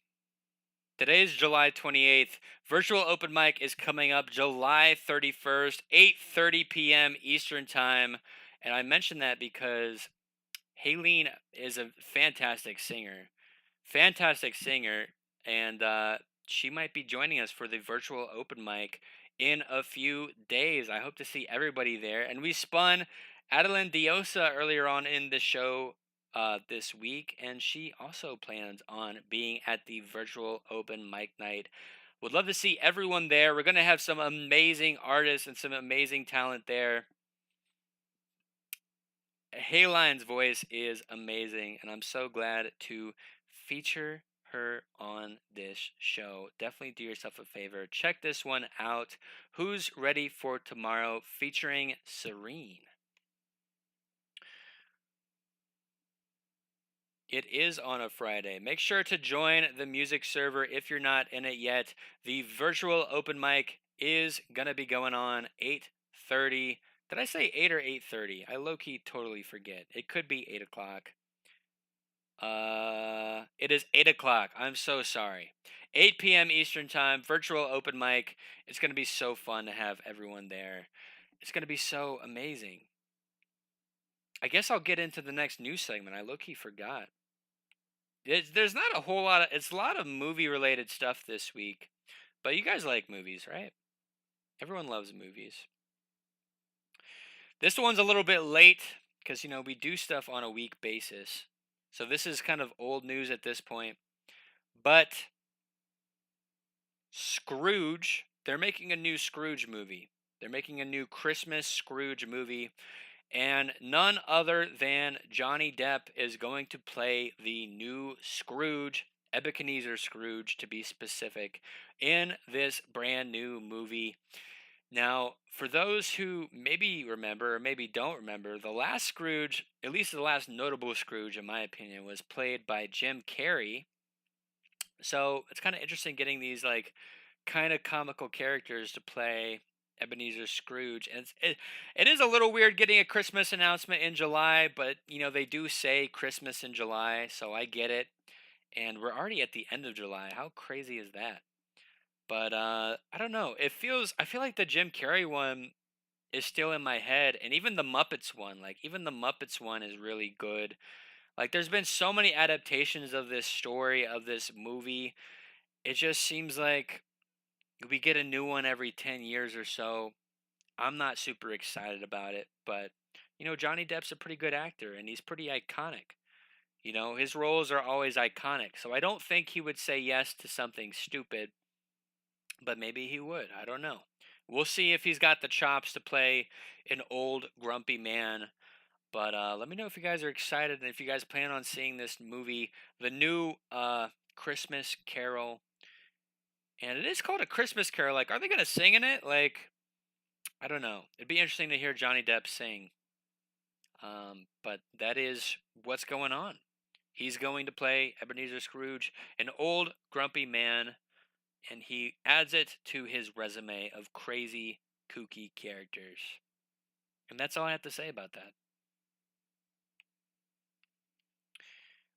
Today is July 28th. Virtual open mic is coming up July 31st, 8:30 p.m. Eastern Time. And I mention that because Haleen is a fantastic singer. Fantastic singer. And she might be joining us for the virtual open mic in a few days. I hope to see everybody there. And we spun Adeline Diosa earlier on in the show this week, and she also plans on being at the virtual open mic night. Would love to see everyone there. We're going to have some amazing artists and some amazing talent there. Hayline's voice is amazing, and I'm so glad to feature her on this show. Definitely do yourself a favor. Check this one out. Who's Ready for Tomorrow featuring Serene. It is on a Friday. Make sure to join the music server if you're not in it yet. The virtual open mic is going to be going on 8:30. Did I say 8 or 8:30? I low-key totally forget. It could be 8 o'clock. It is 8 o'clock. I'm so sorry. 8 p.m. Eastern Time, virtual open mic. It's going to be so fun to have everyone there. It's going to be so amazing. I guess I'll get into the next news segment. I low-key forgot. There's not a whole lot of, it's a lot of movie related stuff this week, but you guys like movies, right? Everyone loves movies. This one's a little bit late because, we do stuff on a week basis. So this is kind of old news at this point. But Scrooge, they're making a new Scrooge movie. They're making a new Christmas Scrooge movie. And none other than Johnny Depp is going to play the new Scrooge, Ebenezer Scrooge to be specific, in this brand new movie. Now, for those who maybe remember or maybe don't remember, the last Scrooge, at least the last notable Scrooge in my opinion, was played by Jim Carrey. So it's kind of interesting getting these kind of comical characters to play Ebenezer Scrooge. And it is a little weird getting a Christmas announcement in July, but they do say Christmas in July, so I get it. And we're already at the end of July. How crazy is that? But I don't know. I feel like the Jim Carrey one is still in my head, and even the Muppets one, is really good. There's been so many adaptations of this story, of this movie. It just seems like we get a new one every 10 years or so. I'm not super excited about it, but Johnny Depp's a pretty good actor and he's pretty iconic. His roles are always iconic. So I don't think he would say yes to something stupid, but maybe he would. I don't know. We'll see if he's got the chops to play an old grumpy man. But let me know if you guys are excited and if you guys plan on seeing this movie, the new Christmas Carol. And it is called A Christmas Carol. Are they going to sing in it? I don't know. It'd be interesting to hear Johnny Depp sing. But that is what's going on. He's going to play Ebenezer Scrooge, an old grumpy man, and he adds it to his resume of crazy, kooky characters. And that's all I have to say about that.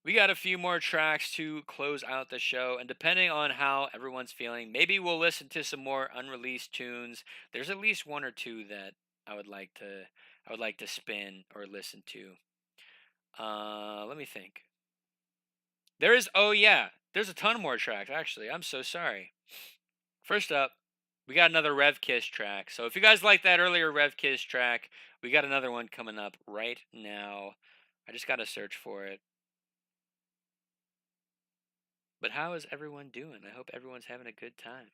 We got a few more tracks to close out the show, and depending on how everyone's feeling, maybe we'll listen to some more unreleased tunes. There's at least one or two that I would like to spin or listen to. Let me think. There's a ton more tracks actually. I'm so sorry. First up, we got another Rev Kiss track. So if you guys like that earlier Rev Kiss track, we got another one coming up right now. I just got to search for it. But how is everyone doing? I hope everyone's having a good time.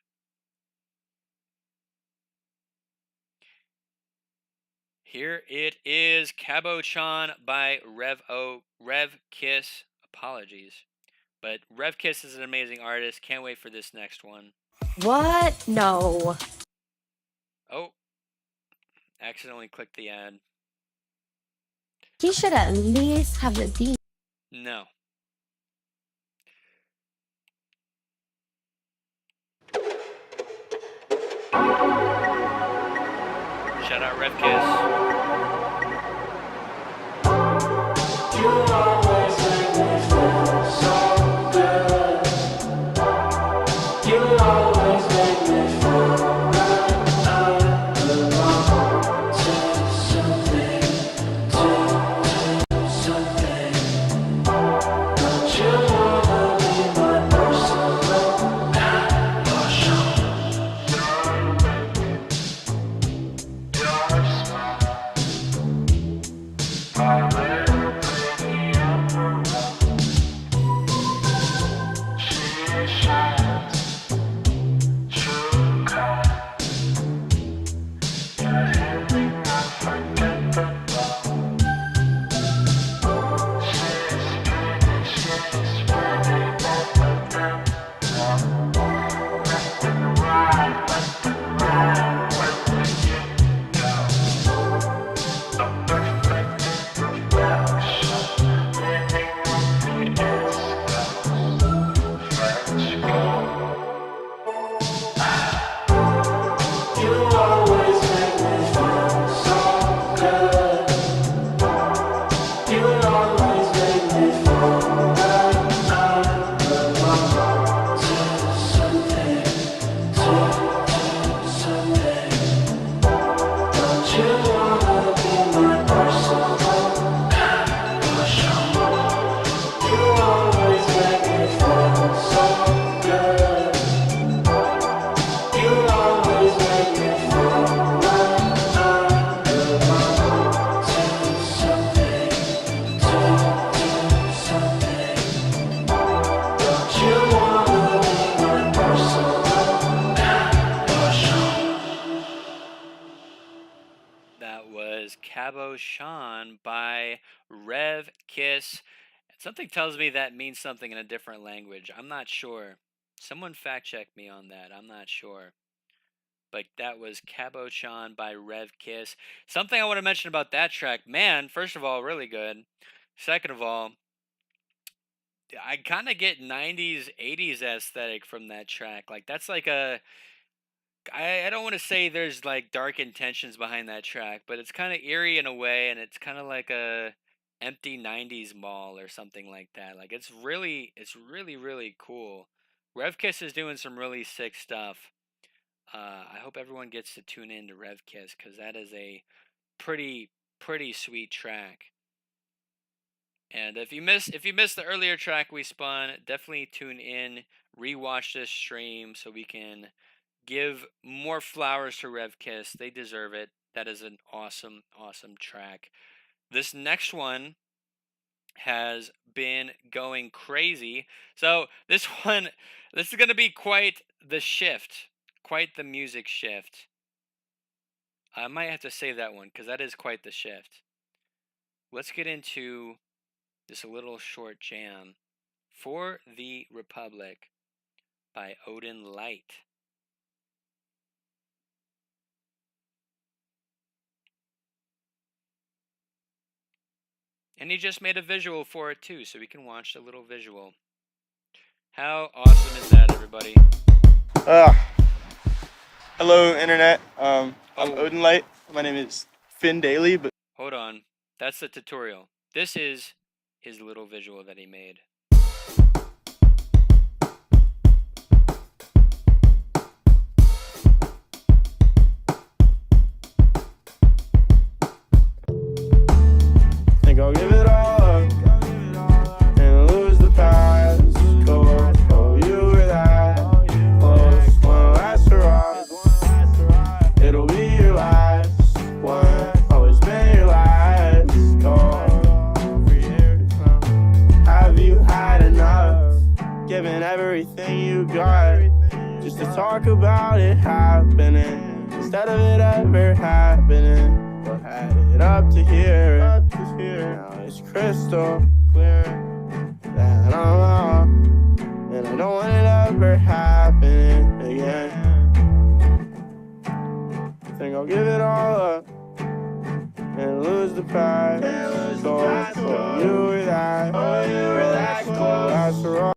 Here it is, Cabo-chan by Rev Kiss. Apologies. But Rev Kiss is an amazing artist. Can't wait for this next one. What? No. Oh. Accidentally clicked the ad. He should at least have the D. No. Shout out Rev Kiss. You always make me feel so good. You always make me feel like I belong to something, to something. Don't you wanna be my personal passion? Your smile, I will bring you up. She shines, true kind. You're healing unforgettable. She's pretty, but let them know. Let them ride, where will you go? A perfect imperfection, living with the East Coast French girl. You always make me feel so good. You always make me feel like I belong to something, to something. Don't you wanna be my personal passion? You always make me feel so good. You always make me feel like I belong to something, to something. Don't you wanna be my personal passion? That was Cabochon by Rev Kiss. Something tells me that means something in a different language. I'm not sure. Someone fact check me on that. I'm not sure. But that was Cabochon by Rev Kiss. Something I want to mention about that track, man, first of all, really good. Second of all, I kind of get 90s, 80s aesthetic from that track. Like, that's like a. I don't want to say there's like dark intentions behind that track, but it's kind of eerie in a way, and it's kind of like a empty 90s mall or something like that. Like, it's really, really cool. Rev Kiss is doing some really sick stuff. I hope everyone gets to tune in to Rev Kiss because that is a pretty sweet track. And if you missed the earlier track we spun, definitely tune in, rewatch this stream so we can give more flowers to Rev Kiss. They deserve it. That is an awesome track. This next one has been going crazy. So this is going to be quite the shift, quite the music shift. I might have to save that one because that is quite the shift. Let's get into this little short jam, For the Republic by Odin Light. And he just made a visual for it too, so we can watch the little visual. How awesome is that, everybody? Hello, internet. I'm Odin Light. My name is Finn Daly, but hold on. That's the tutorial. This is his little visual that he made. think I'll give it all up and lose the past. Go, you were that close. One last hurrah. It'll be your last one. Always been your last call. Have you had enough? Given everything you got, just to talk about it happening instead of it ever happening. But had it up to here. Now it's crystal clear that I'm wrong, and I don't want it ever happening again. I think I'll give it all up and lose the past. So you were that close.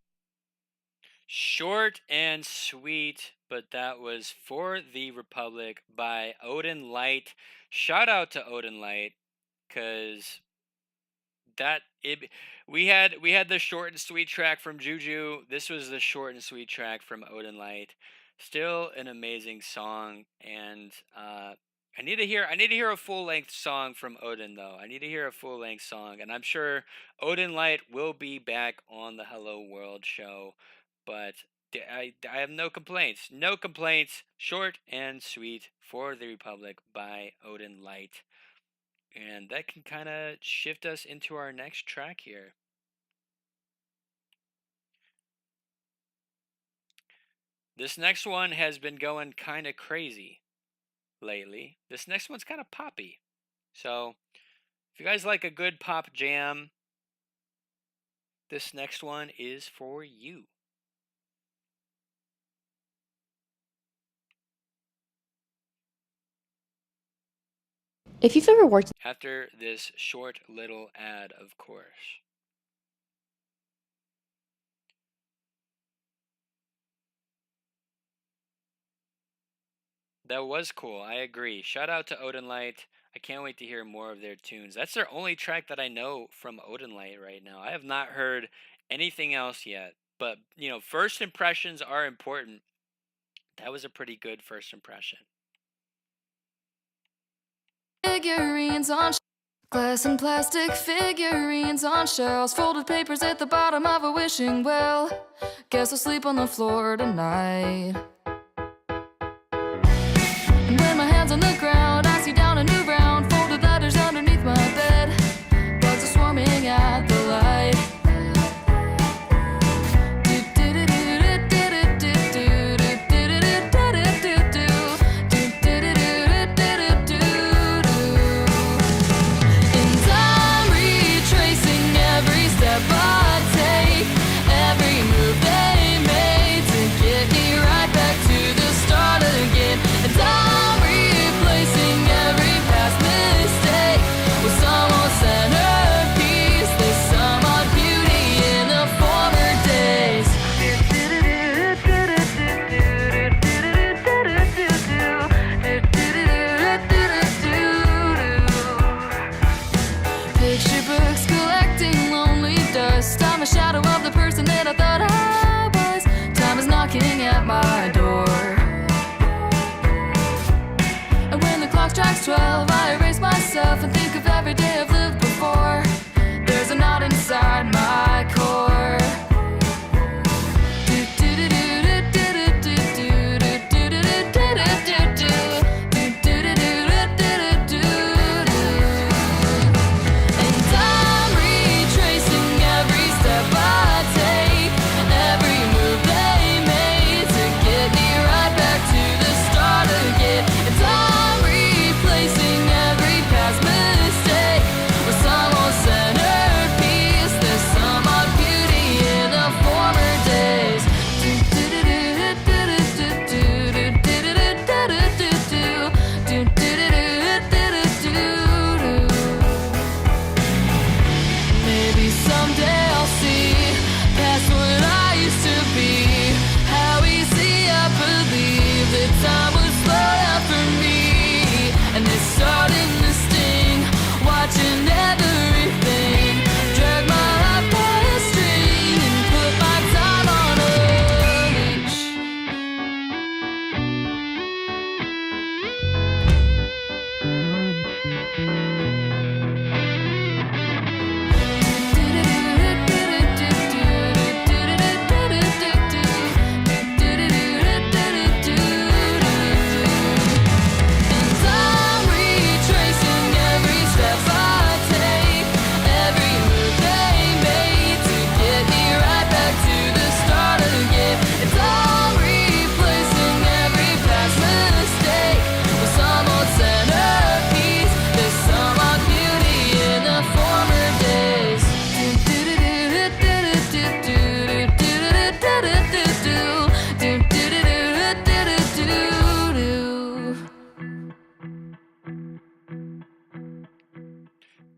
Short and sweet, but that was For the Republic by Odin Light. Shout out to Odin Light, because that it we had the short and sweet track from Juju. This was the short and sweet track from Odin Light. Still an amazing song, and I need to hear a full length song from Odin though. I need to hear a full length song, and I'm sure Odin Light will be back on the Hello World show. But I have no complaints. No complaints. Short and sweet, For the Republic by Odin Light. And that can kind of shift us into our next track here. This next one has been going kind of crazy lately. This next one's kind of poppy. So, if you guys like a good pop jam, this next one is for you. If you've ever worked After this short little ad, of course. That was cool. I agree. Shout out to Odin Light. I can't wait to hear more of their tunes. That's their only track that I know from Odin Light right now. I have not heard anything else yet. But, first impressions are important. That was a pretty good first impression. Figurines on glass and plastic figurines on shelves, folded papers at the bottom of a wishing well. Guess I'll sleep on the floor tonight. And when my hands on the ground, I see down a new round, folded letters underneath my bed. Bugs are swarming at the light. My door. And when the clock strikes 12, I erase myself and think of every day I've lived before. There's a knot inside my core.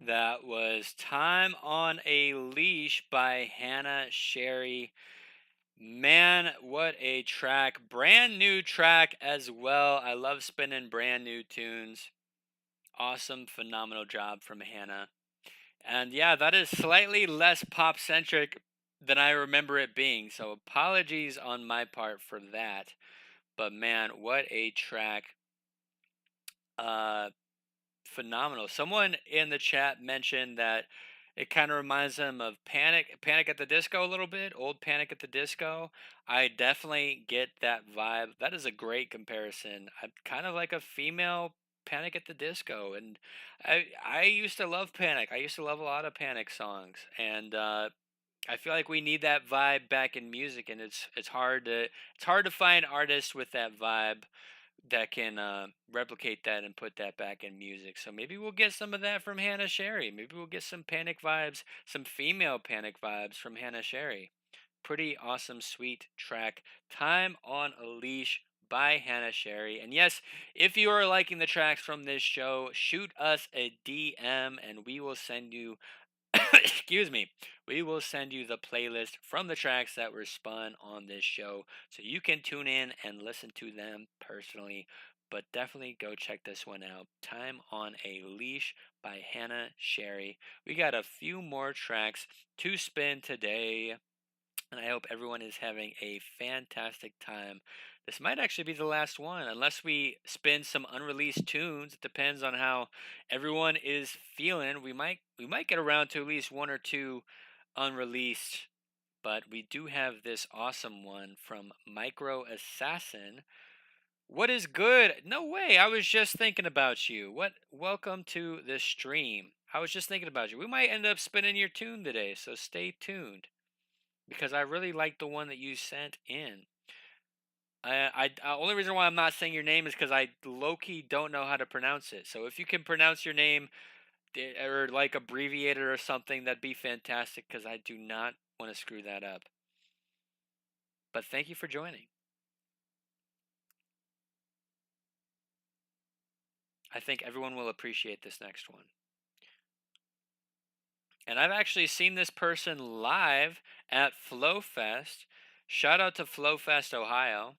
That was Time on a Leash by Hannah Sherry. Man, what a track. Brand new track as well. I love spinning brand new tunes. Awesome, phenomenal job from Hannah. And yeah, that is slightly less pop centric than I remember it being. So apologies on my part for that. But man, what a track. Uh Phenomenal. Someone in the chat mentioned that it kind of reminds them of Panic at the Disco a little bit, old Panic at the Disco. I definitely get that vibe. That is a great comparison. I'm kind of like a female Panic at the Disco, and I used to love Panic. I used to love a lot of Panic songs, and I feel like we need that vibe back in music, and it's hard to find artists with that vibe that can replicate that and put that back in music. So maybe we'll get some of that from Hannah Sherry. Maybe we'll get some Panic vibes, some female Panic vibes from Hannah Sherry. Pretty awesome, sweet track. Time on a Leash by Hannah Sherry. And yes, if you are liking the tracks from this show, shoot us a DM and we will send you excuse me, we will send you the playlist from the tracks that were spun on this show so you can tune in and listen to them personally. But definitely go check this one out. Time on a Leash by Hannah Sherry. We got a few more tracks to spin today, and I hope everyone is having a fantastic time. This might actually be the last one, unless we spin some unreleased tunes. It depends on how everyone is feeling. We might get around to at least one or two unreleased, but we do have this awesome one from Micro Assassin. What is good? No way. I was just thinking about you. What? Welcome to the stream. I was just thinking about you. We might end up spinning your tune today, so stay tuned because I really like the one that you sent in. Only reason why I'm not saying your name is because I low key don't know how to pronounce it. So if you can pronounce your name or like abbreviate it or something, that'd be fantastic because I do not want to screw that up. But thank you for joining. I think everyone will appreciate this next one. And I've actually seen this person live at FlowFest. Shout out to FlowFest, Ohio.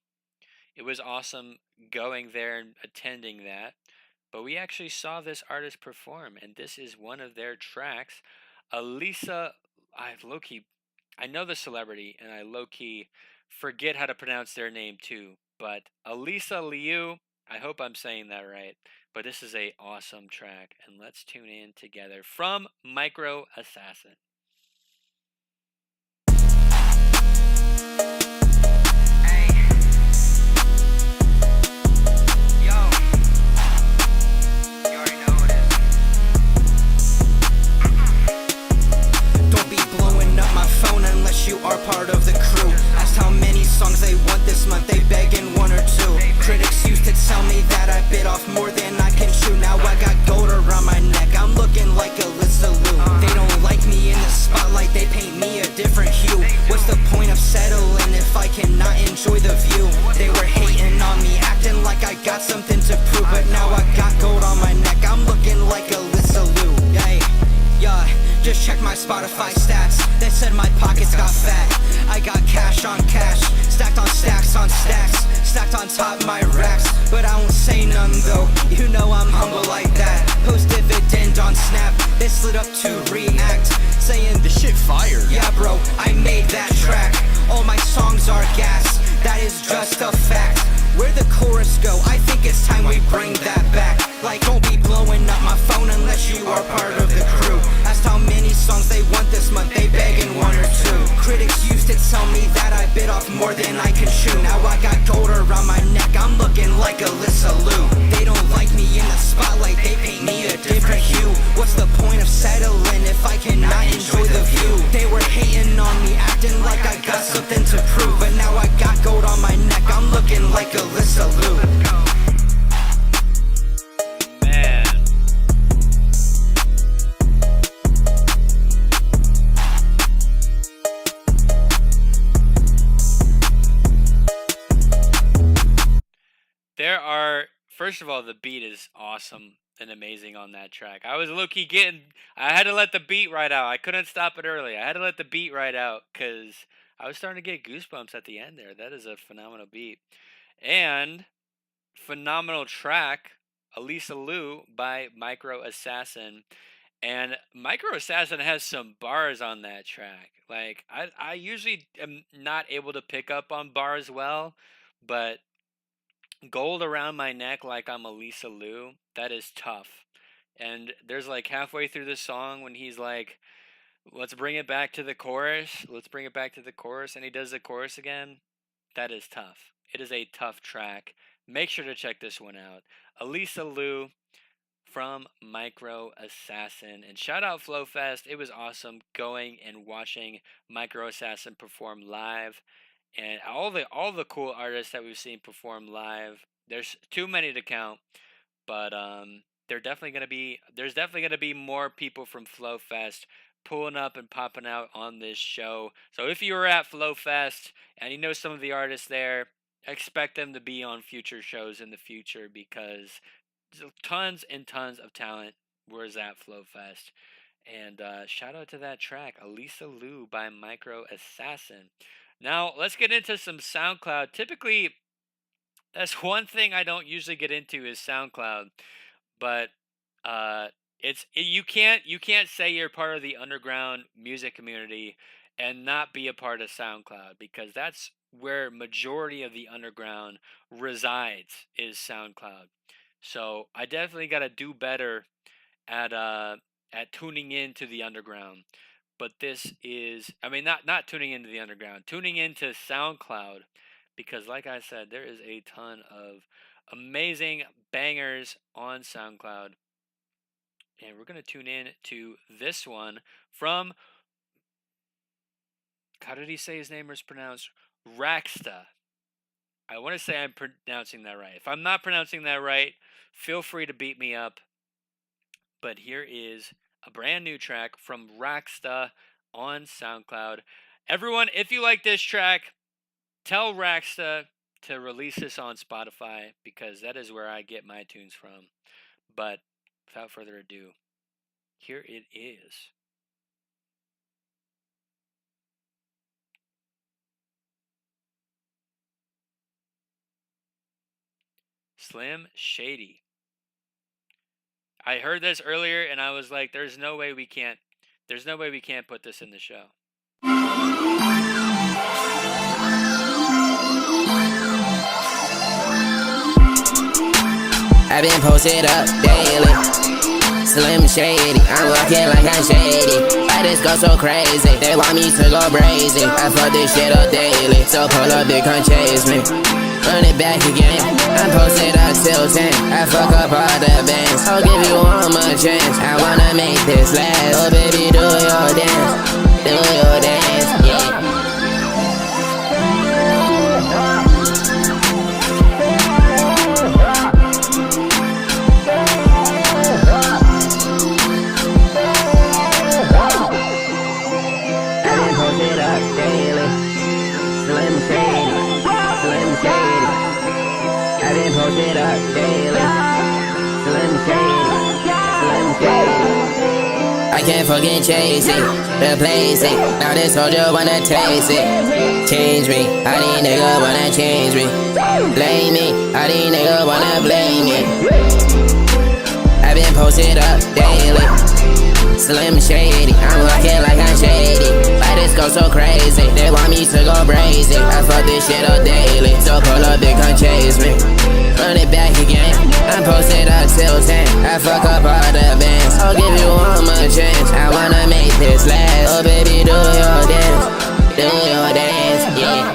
It was awesome going there and attending that. But we actually saw this artist perform, and this is one of their tracks. Elisa, I know the celebrity, and I low key forget how to pronounce their name too. But Elisa Liu, I hope I'm saying that right. But this is a awesome track, and let's tune in together from Micro Assassin. Don't be blowing up my phone unless you are part of the crew. Asked how many songs they want this month, they begging one or two. Critics used to tell me that I bit off more than I can chew. Now I got gold around my neck, I'm looking like a Lou. They don't like me in the spotlight, they paint me a different hue. What's the point of settling if I cannot enjoy the view? They were hating on me, acting like I got something to prove. But now I got gold on my neck, I'm looking like a Lou. Yeah, just check my Spotify stats. They said my pockets got fat. I got cash on cash, stacked on stacks on stacks, stacked on top my racks. But I won't say none though, you know I'm humble like that. Post dividend on Snap, they slid up to react, saying the shit fire. Yeah bro, I made that track. All my songs are gas, that is just a fact. Where the chorus go, I think it's time we bring that back. Like don't be blowing up my phone unless you are part of the crew. Asked how many songs they want this month, they begging one or two. Critics used to tell me that I bit off more than I can chew. Now I got gold around my neck, I'm looking like a Lou. They don't like me in the spotlight, they paint me a different hue. What's the point of settling if I cannot enjoy the view? They were hating on me, acting like I got something to prove. But now I got gold on my neck, I'm looking like a Lou. Man. There are, first of all, the beat is awesome and amazing on that track. I was I had to let the beat right out. I couldn't stop it early. I had to let the beat right out because I was starting to get goosebumps at the end there. That is a phenomenal beat. And phenomenal track, Elisa Lou by Micro Assassin. And Micro Assassin has some bars on that track. Like I usually am not able to pick up on bars well, but Gold Around My Neck like I'm Elisa Lou, that is tough. And there's like halfway through the song when he's like, let's bring it back to the chorus. Let's bring it back to the chorus. And he does the chorus again. That is tough. It is a tough track. Make sure to check this one out. Elisa Lou from Micro Assassin. And shout out FlowFest. It was awesome going and watching Micro Assassin perform live. And all the cool artists that we've seen perform live. There's too many to count, but there's definitely gonna be more people from FlowFest pulling up and popping out on this show. So if you were at FlowFest and you know some of the artists there, expect them to be on future shows in the future because tons and tons of talent was at FlowFest. And shout out to that track, Elisa Lou by Micro Assassin. Now let's get into some SoundCloud. Typically, that's one thing I don't usually get into is SoundCloud, but you can't say you're part of the underground music community and not be a part of SoundCloud because that's where majority of the underground resides is SoundCloud. So I definitely got to do better at uh at tuning into the underground. But this is, I mean, not tuning into the underground, tuning into SoundCloud because like I said, there is a ton of amazing bangers on SoundCloud. And we're going to tune in to this one from, how did he say his name was pronounced? Raxta. I want to say I'm pronouncing that right. If I'm not pronouncing that right, feel free to beat me up. But here is a brand new track from Raxta on SoundCloud. Everyone, if you like this track, tell Raxta to release this on Spotify because that is where I get my tunes from. But without further ado, here it is. Slim Shady. I heard this earlier and I was like, there's no way we can't put this in the show. I've been posted up daily, Slim Shady, I'm looking like I'm shady. I just go so crazy, they want me to go brazy. I fuck this shit up daily, so pull up, they can't chase me. Run it back again, I'm posted up till 10. I fuck up all the bands, I'll give you one more chance. I wanna make this last, oh baby do your dance, yeah. Posted up daily, Slim Shady, Slim Shady. I can't fucking chase it, replace it. Now this soldier wanna taste it. Change me, how these niggas wanna change me. Blame me, how these niggas wanna blame me. I've been posted up daily, Slim Shady, I'm looking like I'm shady. Why this go so crazy? They want me to go brazy. I fuck this shit up daily, so pull up, they can't chase me. Run it back again, I'm posted up till 10. I fuck up all the bands, I'll give you one more chance. I wanna make this last, oh baby do your dance, yeah.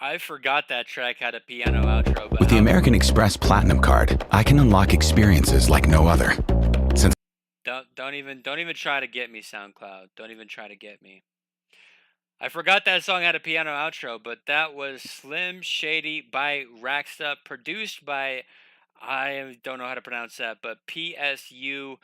I forgot that track had a piano outro. But with the American Express Platinum Card, I can unlock experiences like no other. Since don't even try to get me, SoundCloud. Don't even try to get me. I forgot that song had a piano outro, but that was Slim Shady by Raxta, produced by, I don't know how to pronounce that, but PSUNID.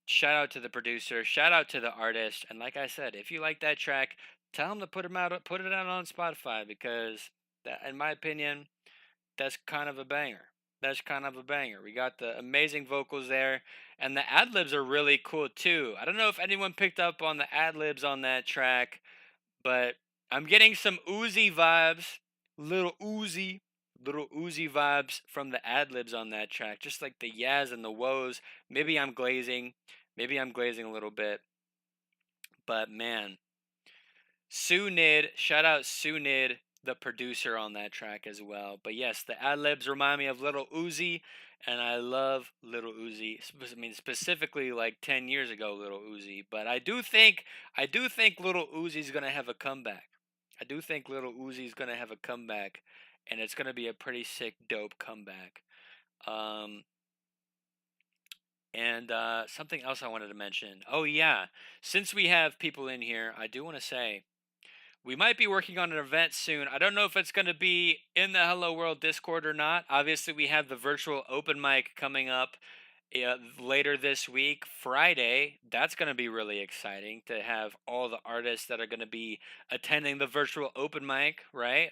shout out to the producer, shout out to the artist, and like I said, if you like that track, tell them to put it out on Spotify because that, in my opinion, that's kind of a banger. That's kind of a banger. We got the amazing vocals there, and the ad libs are really cool too. I don't know if anyone picked up on the ad libs on that track, but I'm getting some Uzi vibes, little Uzi, little Uzi vibes from the ad libs on that track, just like the yas and the woes. Maybe I'm glazing a little bit, but man, Sunid, shout out Sunid, the producer on that track as well. But yes, the ad libs remind me of Little Uzi, and I love Little Uzi. I mean, specifically like 10 years ago, Little Uzi. But I do think Little Uzi's gonna have a comeback. I do think Little Uzi's gonna have a comeback, and it's gonna be a pretty sick, dope comeback. Um, and something else I wanted to mention. Oh yeah, since we have people in here, I do want to say we might be working on an event soon. I don't know if it's going to be in the Hello World Discord or not. Obviously, we have the virtual open mic coming up later this week, Friday. That's going to be really exciting to have all the artists that are going to be attending the virtual open mic, right?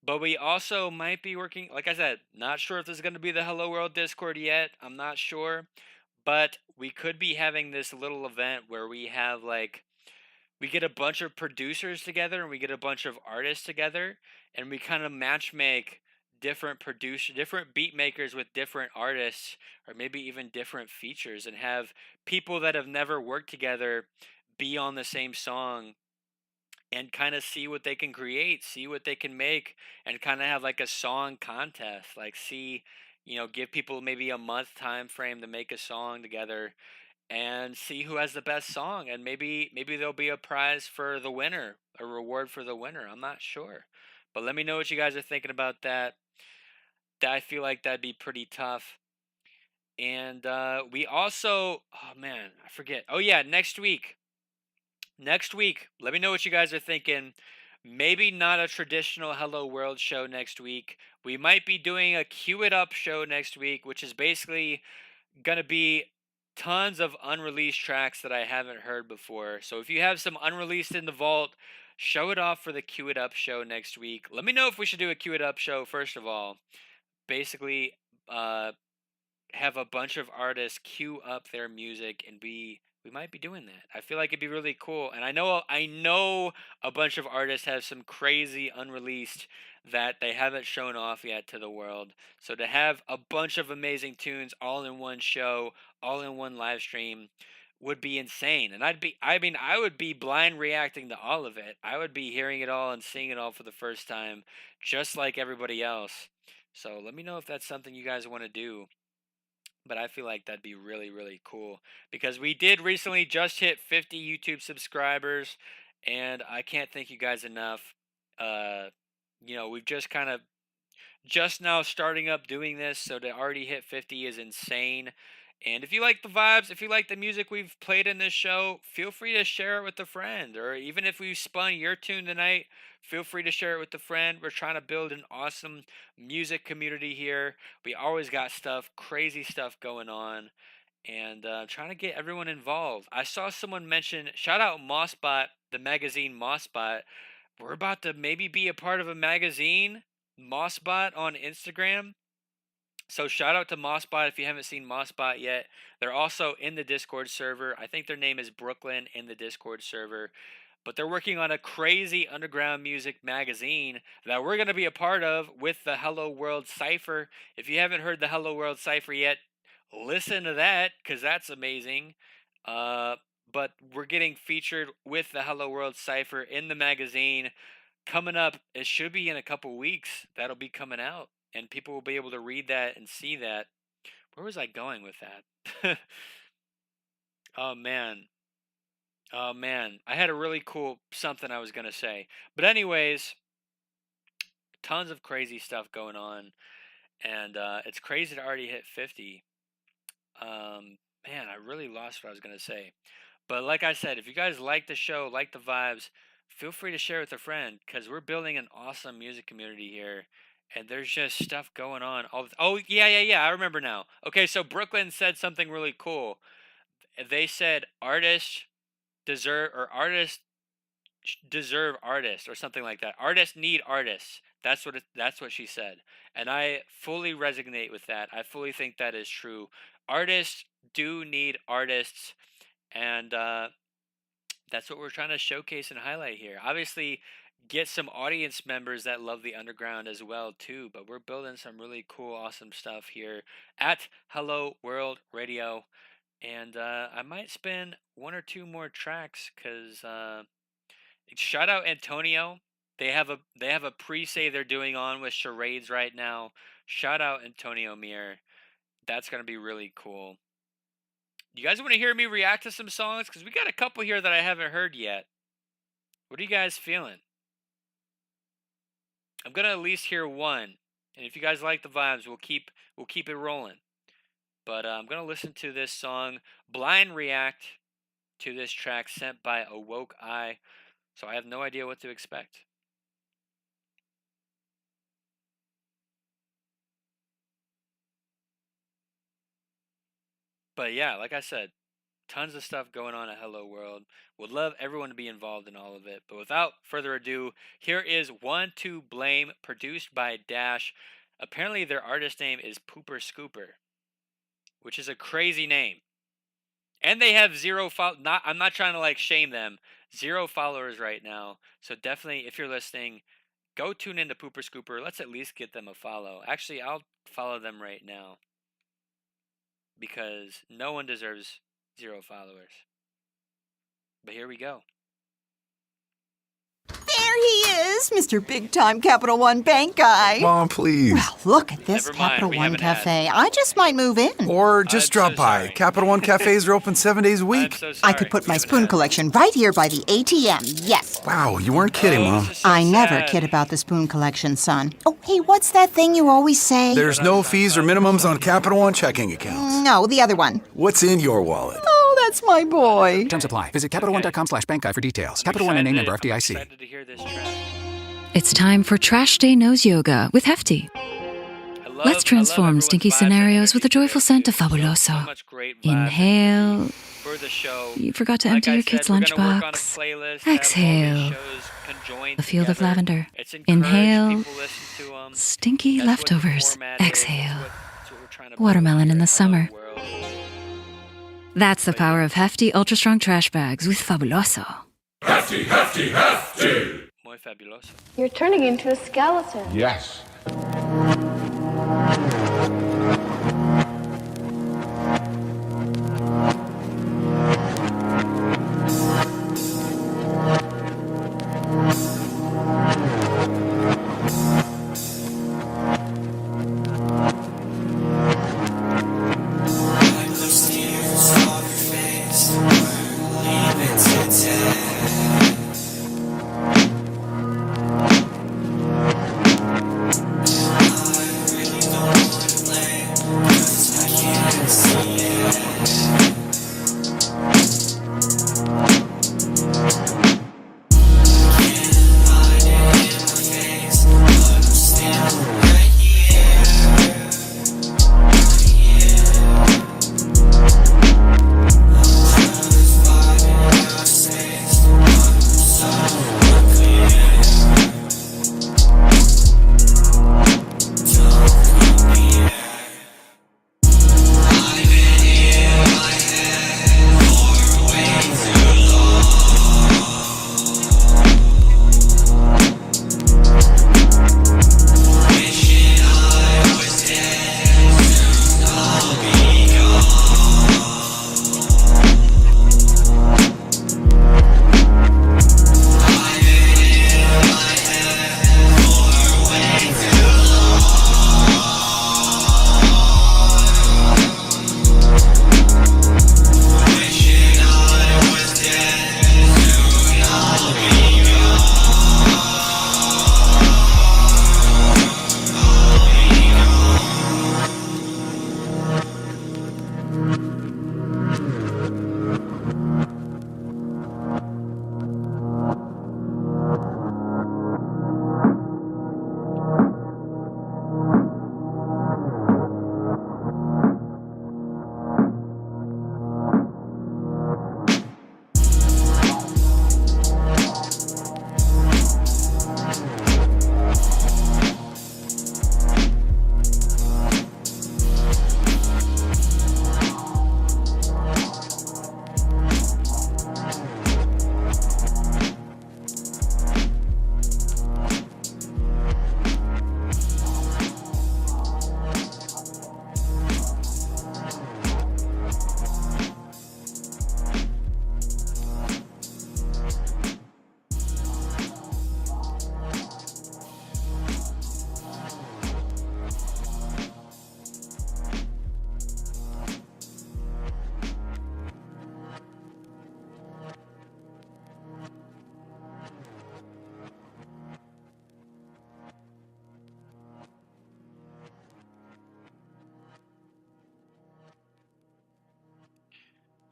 But we also might be working, like I said, not sure if this is going to be the Hello World Discord yet. I'm not sure. But we could be having this little event where we have like we get a bunch of producers together and we get a bunch of artists together and we kind of match make different beat makers with different artists or maybe even different features and have people that have never worked together be on the same song and kind of see what they can create, see what they can make, and kind of have like a song contest, like see, give people maybe a month time frame to make a song together and see who has the best song, and maybe there'll be a prize for the winner, a reward for the winner. I'm not sure, but let me know what you guys are thinking about that. That I feel like that'd be pretty tough. And we also, oh man, I forget. Oh yeah, next week. Let me know what you guys are thinking. Maybe not a traditional Hello World show next week. We might be doing a Cue It Up show next week, which is basically gonna be tons of unreleased tracks that I haven't heard before. So if you have some unreleased in the vault, show it off for the Cue It Up show next week. Let me know if we should do a Cue It Up show first of all. Basically, uh, have a bunch of artists queue up their music and we might be doing that. I feel like it'd be really cool. And I know a bunch of artists have some crazy unreleased that they haven't shown off yet to the world. So to have a bunch of amazing tunes all in one show, all in one live stream would be insane. And I would be blind reacting to all of it. I would be hearing it all and seeing it all for the first time just like everybody else. So let me know if that's something you guys want to do, but I feel like that'd be really, really cool because we did recently just hit 50 YouTube subscribers, and I can't thank you guys enough. Uh, we've just kind of just now starting up doing this, so to already hit 50 is insane. And if you like the vibes, if you like the music we've played in this show, feel free to share it with a friend. Or even if we spun your tune tonight, feel free to share it with a friend. We're trying to build an awesome music community here. We always got stuff, crazy stuff going on, and trying to get everyone involved. I saw someone mention, shout out Mossbot, the magazine Mossbot. We're about to maybe be a part of a magazine, Mossbot on Instagram. So shout out to Mossbot if you haven't seen Mossbot yet. They're also in the Discord server. I think their name is Brooklyn in the Discord server. But they're working on a crazy underground music magazine that we're going to be a part of with the Hello World Cypher. If you haven't heard the Hello World Cypher yet, listen to that because that's amazing. Uh, but we're getting featured with the Hello World Cypher in the magazine coming up. It should be in a couple weeks. That'll be coming out, and people will be able to read that and see that. Where was I going with that? Oh man. Oh man. I had a really cool something I was going to say. But anyways, tons of crazy stuff going on, and it's crazy to already hit 50. Man, I really lost what I was going to say. But like I said, if you guys like the show, like the vibes, feel free to share with a friend because we're building an awesome music community here. And there's just stuff going on. Oh, yeah. I remember now. Okay, so Brooklyn said something really cool. they said artists deserve artists or something like that. Artists need artists. That's what she said. And I fully resonate with that. I fully think that is true. Artists do need artists, and that's what we're trying to showcase and highlight here. Obviously, get some audience members that love the underground as well too, but we're building some really cool, awesome stuff here at Hello World Radio. And I might spin one or two more tracks because shout out Antonio. They have a pre-save they're doing on with charades right now. Shout out Antonio Mir. That's gonna be really cool. You guys want to hear me react to some songs? Because we got a couple here that I haven't heard yet. What are you guys feeling? I'm gonna at least hear one, and if you guys like the vibes, we'll keep it rolling. But I'm gonna listen to this song, blind react to this track sent by Awoke Eye. So I have no idea what to expect. But yeah, like I said, tons of stuff going on at Hello World. Would love everyone to be involved in all of it. But without further ado, here is One to Blame, produced by Dash. Apparently their artist name is Pooper Scooper, which is a crazy name. And they have I'm not trying to like shame them. 0 followers right now. So definitely, if you're listening, go tune into Pooper Scooper. Let's at least get them a follow. Actually, I'll follow them right now, because no one deserves 0 followers. But here we go. There he is, Mr. Big Time Capital One Bank guy. Mom, please. Well, look at this Capital One Cafe. I just might move in. Or just drop by. Capital One cafes are open 7 days a week. I could put my spoon collection right here by the ATM, yes. Wow, you weren't kidding, Mom. I never kid about the spoon collection, son. Oh, hey, what's that thing you always say? There's no fees or minimums on Capital One checking accounts. No, the other one. What's in your wallet? Oh, that's my boy. Terms apply. Visit CapitalOne.com/bankguide for details. Capital One and name member FDIC. It's time for Trash Day Nose Yoga with Hefty. Let's transform stinky scenarios with the joyful scent of Fabuloso. Inhale. You forgot to empty your kid's lunchbox. Exhale. A field of lavender. Inhale. Stinky leftovers. Exhale. Watermelon in the summer. That's the power of Hefty Ultra Strong Trash Bags with Fabuloso. Hefty, hefty, hefty! Muy fabuloso. You're turning into a skeleton. Yes.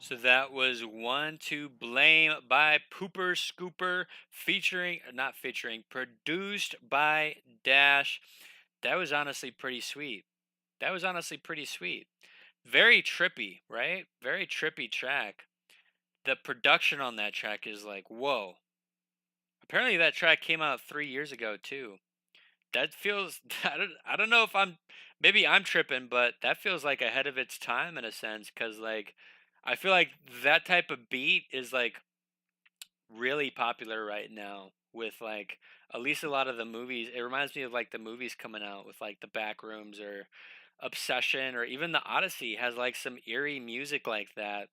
So that was One to Blame by Pooper Scooper, produced by Dash. That was honestly pretty sweet. Very trippy, right? Very trippy track. The production on that track is like, whoa. Apparently that track came out 3 years ago too. That feels, I don't know if maybe I'm tripping, but that feels like ahead of its time in a sense, because like I feel like that type of beat is like really popular right now with like at least a lot of the movies. It reminds me of like the movies coming out with like the Backrooms or Obsession, or even the Odyssey has like some eerie music like that.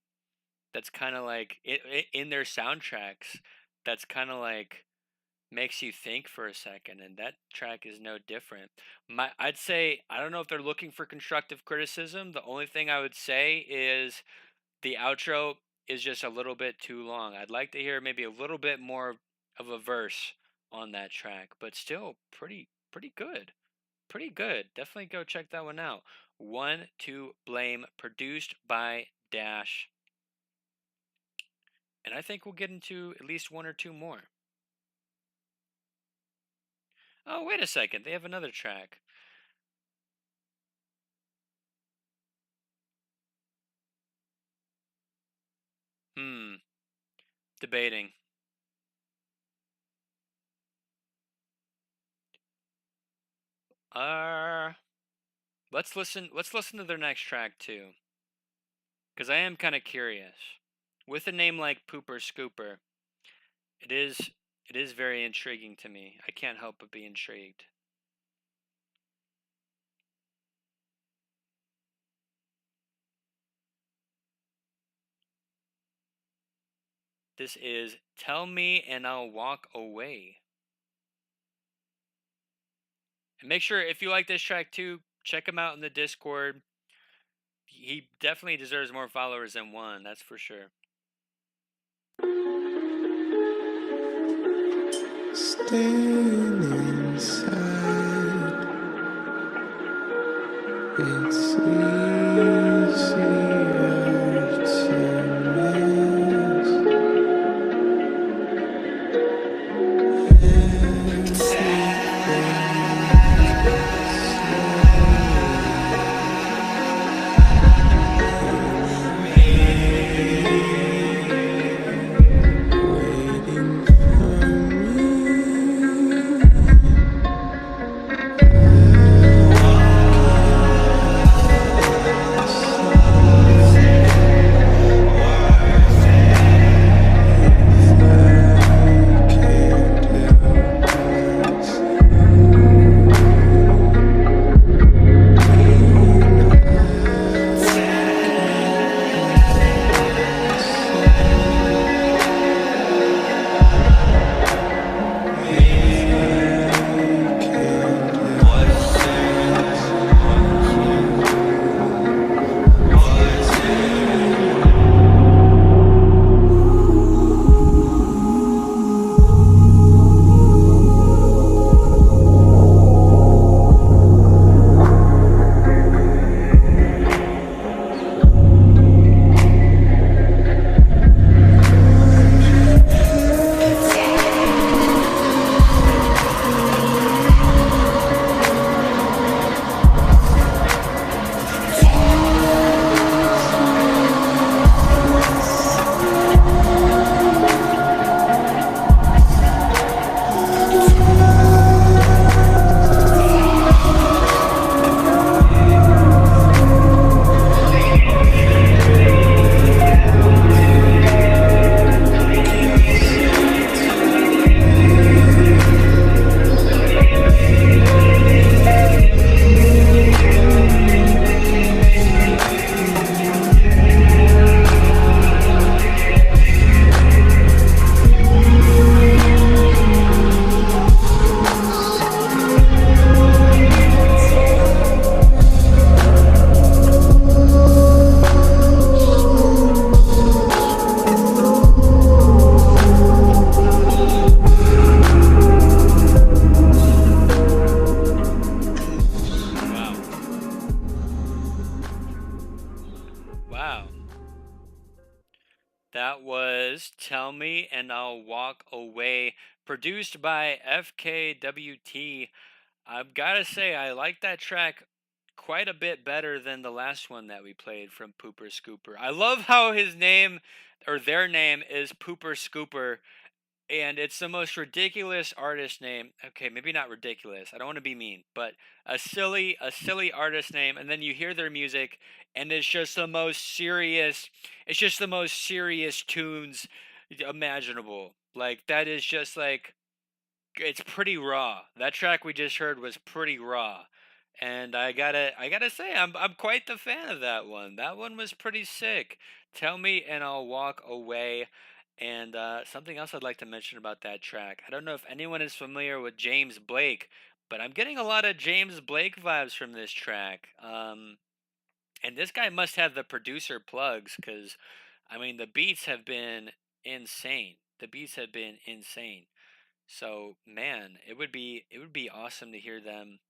That's kind of like in their soundtracks. That's kind of like makes you think for a second, and that track is no different. I'd say, I don't know if they're looking for constructive criticism. The only thing I would say is the outro is just a little bit too long. I'd like to hear maybe a little bit more of a verse on that track, but still pretty good. Pretty good. Definitely go check that one out. One to Blame, produced by Dash. And I think we'll get into at least one or two more. Oh, wait a second. They have another track. Debating. Let's listen to their next track too. Cuz I am kind of curious. With a name like Pooper Scooper, it is very intriguing to me. I can't help but be intrigued. This is Tell Me and I'll Walk Away. And make sure, if you like this track too, check him out in the Discord. He definitely deserves more followers than one, that's for sure. Staying inside, it's easier to miss. That was Tell Me and I'll Walk Away, produced by FKWT. I've got to say, I like that track quite a bit better than the last one that we played from Pooper Scooper. I love how his name, or their name, is Pooper Scooper, and it's the most ridiculous artist name. Okay, maybe not ridiculous. I don't want to be mean, but a silly artist name. And then you hear their music, and it's just the most serious. It's just the most serious tunes imaginable. Like that is just like it's pretty raw. That track we just heard was pretty raw. And I gotta say I'm quite the fan of that one. That one was pretty sick. Tell Me and I'll Walk Away. And something else I'd like to mention about that track. I don't know if anyone is familiar with James Blake, but I'm getting a lot of James Blake vibes from this track. And this guy must have the producer plugs because, I mean, the beats have been insane. The beats have been insane. So man, it would be awesome to hear them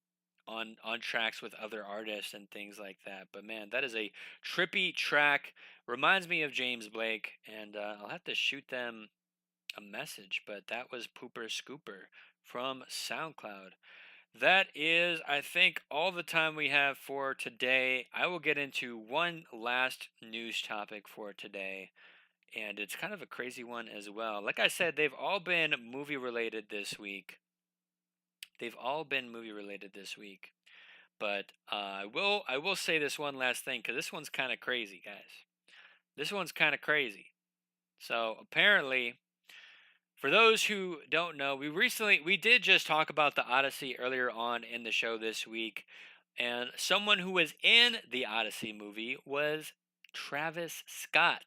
on tracks with other artists and things like that. But man, that is a trippy track. Reminds me of James Blake, and I'll have to shoot them a message. But that was Pooper Scooper from SoundCloud. That is, I think, all the time we have for today. I will get into one last news topic for today, and it's kind of a crazy one as well. Like I said, they've all been movie related this week. They've all been movie related this week. But I will say this one last thing because this one's kind of crazy, guys. This one's kind of crazy. So apparently, for those who don't know, we did just talk about the Odyssey earlier on in the show this week, and someone who was in the Odyssey movie was Travis Scott.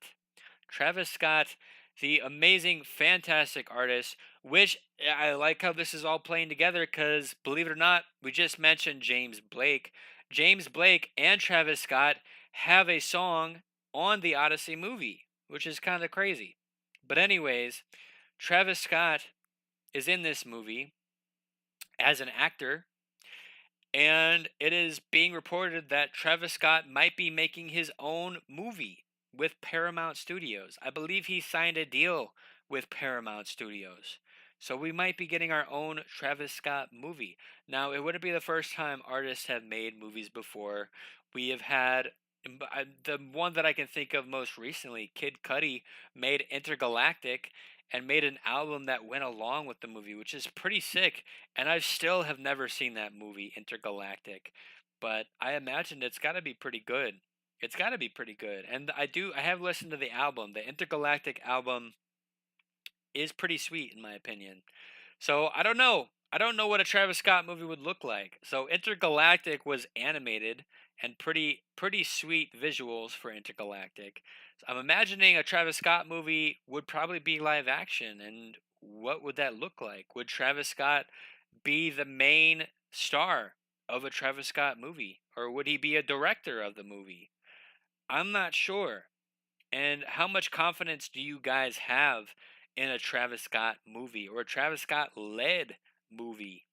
Travis Scott, the amazing, fantastic artist, which I like how this is all playing together because, believe it or not, we just mentioned James Blake. James Blake and Travis Scott have a song on the Odyssey movie, which is kind of crazy. But, anyways, Travis Scott is in this movie as an actor, and it is being reported that Travis Scott might be making his own movie with Paramount Studios. I believe he signed a deal with Paramount Studios. So we might be getting our own Travis Scott movie. Now, it wouldn't be the first time artists have made movies before. We have had the one that I can think of most recently, Kid Cudi made Intergalactic and made an album that went along with the movie, which is pretty sick. And I still have never seen that movie, Intergalactic. But I imagine it's got to be pretty good. It's got to be pretty good. And I have listened to the album. The Intergalactic album is pretty sweet in my opinion. So I don't know. I don't know what a Travis Scott movie would look like. So Intergalactic was animated and pretty sweet visuals for Intergalactic. So I'm imagining a Travis Scott movie would probably be live action, and what would that look like? Would Travis Scott be the main star of a Travis Scott movie, or would he be a director of the movie? I'm not sure. And how much confidence do you guys have in a Travis Scott movie or a Travis Scott led movie?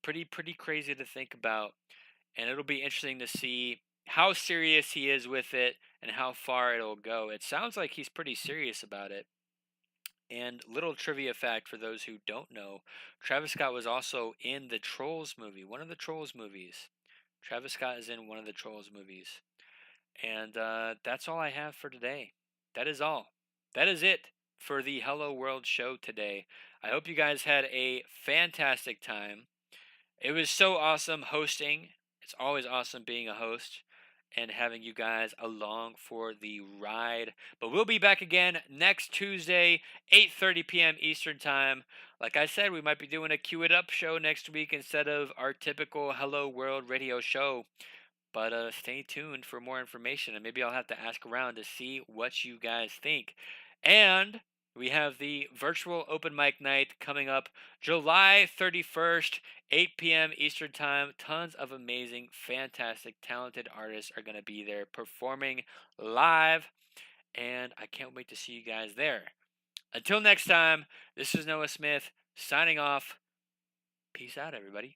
Pretty crazy to think about. And it'll be interesting to see how serious he is with it and how far it'll go. It sounds like he's pretty serious about it. And little trivia fact for those who don't know, Travis Scott was also in the Trolls movie, one of the Trolls movies. Travis Scott is in one of the Trolls movies. And that's all I have for today. That is all. That is it for the Hello World show today. I hope you guys had a fantastic time. It was so awesome hosting. It's always awesome being a host and having you guys along for the ride. But we'll be back again next Tuesday, 8:30 p.m. Eastern Time. Like I said, we might be doing a Cue It Up show next week instead of our typical Hello World radio show. But stay tuned for more information, and maybe I'll have to ask around to see what you guys think. And we have the virtual open mic night coming up July 31st, 8 p.m. Eastern Time. Tons of amazing, fantastic, talented artists are going to be there performing live, and I can't wait to see you guys there. Until next time, this is Noah Smith signing off. Peace out, everybody.